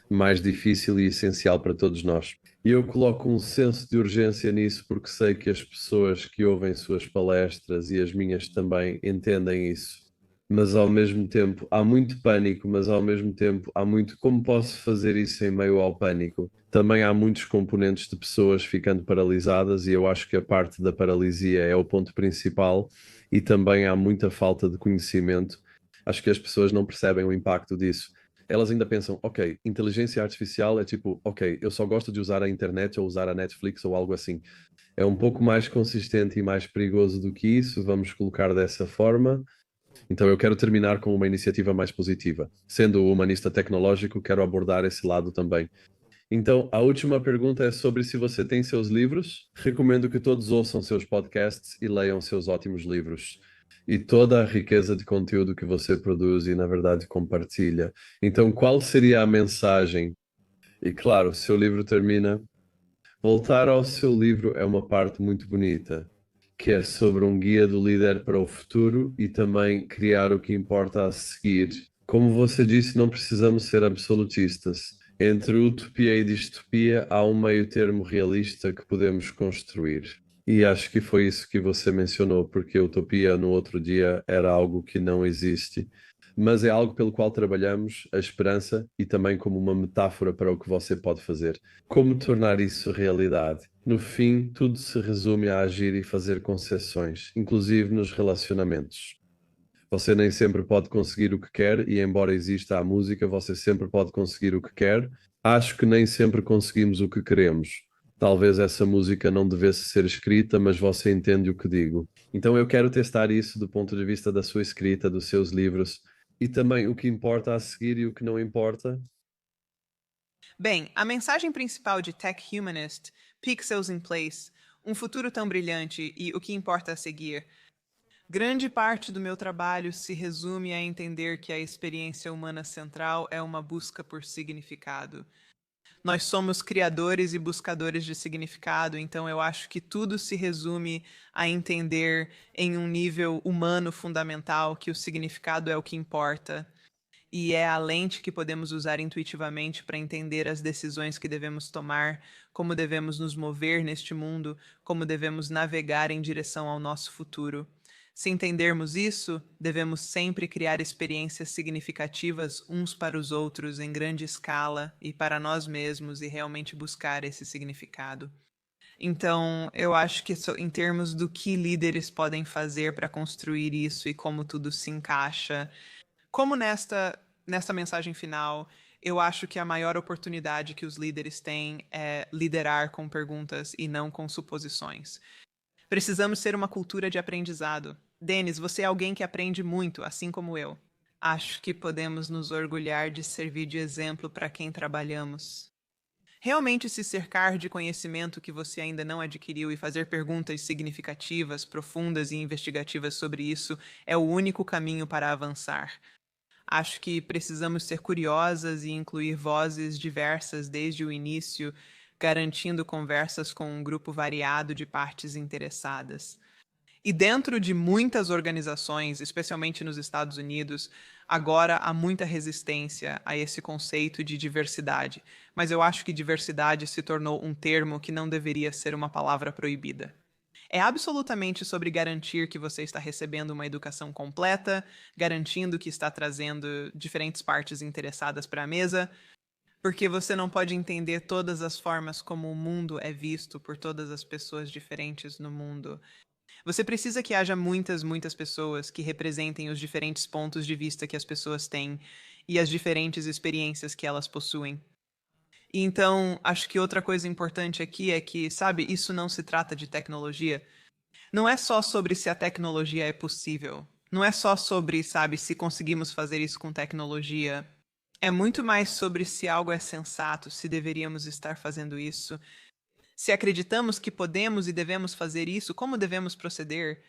mais difícil e essencial para todos nós. E eu coloco um senso de urgência nisso porque sei que as pessoas que ouvem suas palestras e as minhas também entendem isso. Mas ao mesmo tempo há muito pânico, mas ao mesmo tempo há muito como posso fazer isso em meio ao pânico. Também há muitos componentes de pessoas ficando paralisadas e eu acho que a parte da paralisia é o ponto principal e também há muita falta de conhecimento. Acho que as pessoas não percebem o impacto disso. Elas ainda pensam, ok, inteligência artificial é tipo, ok, eu só gosto de usar a internet ou usar a Netflix ou algo assim. É um pouco mais consistente e mais perigoso do que isso, vamos colocar dessa forma. Então eu quero terminar com uma iniciativa mais positiva. Sendo humanista tecnológico, quero abordar esse lado também. Então, a última pergunta é sobre se você tem seus livros. Recomendo que todos ouçam seus podcasts e leiam seus ótimos livros. E toda a riqueza de conteúdo que você produz e, na verdade, compartilha. Então, qual seria a mensagem? E, claro, o seu livro termina. Voltar ao seu livro é uma parte muito bonita, que é sobre um guia do líder para o futuro e também criar o que importa a seguir. Como você disse, não precisamos ser absolutistas. Entre utopia e distopia há um meio termo realista que podemos construir. E acho que foi isso que você mencionou, porque a utopia no outro dia era algo que não existe, mas é algo pelo qual trabalhamos, a esperança, e também como uma metáfora para o que você pode fazer. Como tornar isso realidade? No fim, tudo se resume a agir e fazer concessões, inclusive nos relacionamentos. Você nem sempre pode conseguir o que quer, e embora exista a música, você sempre pode conseguir o que quer. Acho que nem sempre conseguimos o que queremos. Talvez essa música não devesse ser escrita, mas você entende o que digo. Então eu quero testar isso do ponto de vista da sua escrita, dos seus livros, e também o que importa a seguir e o que não importa. Bem, a mensagem principal de Tech Humanist, Pixels in Place, um futuro tão brilhante e o que importa a seguir. Grande parte do meu trabalho se resume a entender que a experiência humana central é uma busca por significado. Nós somos criadores e buscadores de significado, então eu acho que tudo se resume a entender em um nível humano fundamental que o significado é o que importa. E é a lente que podemos usar intuitivamente para entender as decisões que devemos tomar, como devemos nos mover neste mundo, como devemos navegar em direção ao nosso futuro. Se entendermos isso, devemos sempre criar experiências significativas uns para os outros em grande escala e para nós mesmos e realmente buscar esse significado. Então, eu acho que em termos do que líderes podem fazer para construir isso e como tudo se encaixa, como nesta mensagem final, eu acho que a maior oportunidade que os líderes têm é liderar com perguntas e não com suposições. Precisamos ser uma cultura de aprendizado. Denis, você é alguém que aprende muito, assim como eu. Acho que podemos nos orgulhar de servir de exemplo para quem trabalhamos. Realmente se cercar de conhecimento que você ainda não adquiriu e fazer perguntas significativas, profundas e investigativas sobre isso é o único caminho para avançar. Acho que precisamos ser curiosas e incluir vozes diversas desde o início, garantindo conversas com um grupo variado de partes interessadas. E dentro de muitas organizações, especialmente nos Estados Unidos, agora há muita resistência a esse conceito de diversidade. Mas eu acho que diversidade se tornou um termo que não deveria ser uma palavra proibida. É absolutamente sobre garantir que você está recebendo uma educação completa, garantindo que está trazendo diferentes partes interessadas para a mesa, porque você não pode entender todas as formas como o mundo é visto por todas as pessoas diferentes no mundo. Você precisa que haja muitas, muitas pessoas que representem os diferentes pontos de vista que as pessoas têm e as diferentes experiências que elas possuem. E então, acho que outra coisa importante aqui é que, sabe, isso não se trata de tecnologia. Não é só sobre se a tecnologia é possível. Não é só sobre, sabe, se conseguimos fazer isso com tecnologia. É muito mais sobre se algo é sensato, se deveríamos estar fazendo isso. Se acreditamos que podemos e devemos fazer isso, como devemos proceder?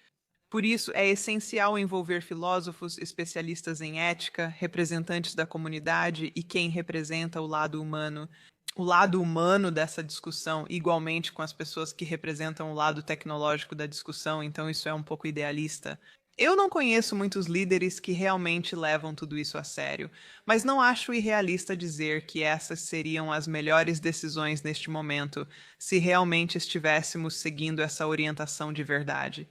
Por isso, é essencial envolver filósofos, especialistas em ética, representantes da comunidade e quem representa o lado humano. O lado humano dessa discussão, igualmente com as pessoas que representam o lado tecnológico da discussão, então isso é um pouco idealista. Eu não conheço muitos líderes que realmente levam tudo isso a sério, mas não acho irrealista dizer que essas seriam as melhores decisões neste momento, se realmente estivéssemos seguindo essa orientação de verdade.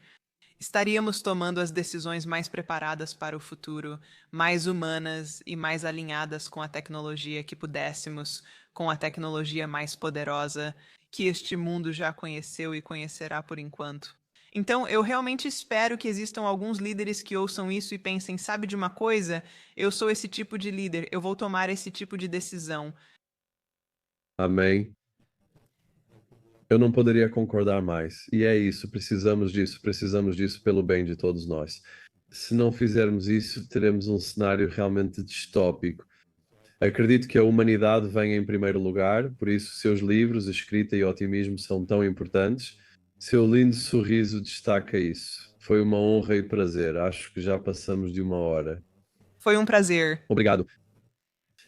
Estaríamos tomando as decisões mais preparadas para o futuro, mais humanas e mais alinhadas com a tecnologia que pudéssemos, com a tecnologia mais poderosa que este mundo já conheceu e conhecerá por enquanto. Então, eu realmente espero que existam alguns líderes que ouçam isso e pensem: sabe de uma coisa? Eu sou esse tipo de líder, eu vou tomar esse tipo de decisão. Amém. Eu não poderia concordar mais. E é isso, precisamos disso pelo bem de todos nós. Se não fizermos isso, teremos um cenário realmente distópico. Acredito que a humanidade vem em primeiro lugar, por isso seus livros, escrita e otimismo são tão importantes. Seu lindo sorriso destaca isso. Foi uma honra e prazer. Acho que já passamos de uma hora. Foi um prazer. Obrigado.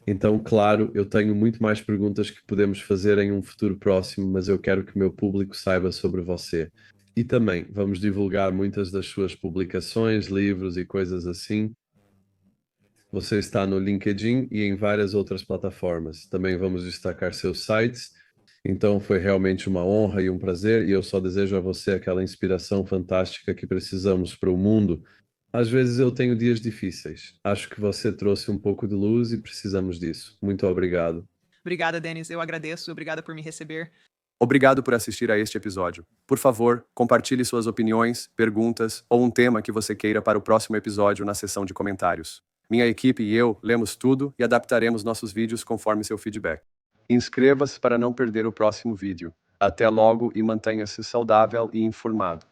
Então, claro, eu tenho muito mais perguntas que podemos fazer em um futuro próximo, mas eu quero que o meu público saiba sobre você. E também vamos divulgar muitas das suas publicações, livros e coisas assim. Você está no LinkedIn e em várias outras plataformas. Também vamos destacar seus sites. Então, foi realmente uma honra e um prazer, e eu só desejo a você aquela inspiração fantástica que precisamos para o mundo. Às vezes eu tenho dias difíceis. Acho que você trouxe um pouco de luz e precisamos disso. Muito obrigado. Obrigada, Denis. Eu agradeço. Obrigada por me receber. Obrigado por assistir a este episódio. Por favor, compartilhe suas opiniões, perguntas ou um tema que você queira para o próximo episódio na seção de comentários. Minha equipe e eu lemos tudo e adaptaremos nossos vídeos conforme seu feedback. Inscreva-se para não perder o próximo vídeo. Até logo e mantenha-se saudável e informado.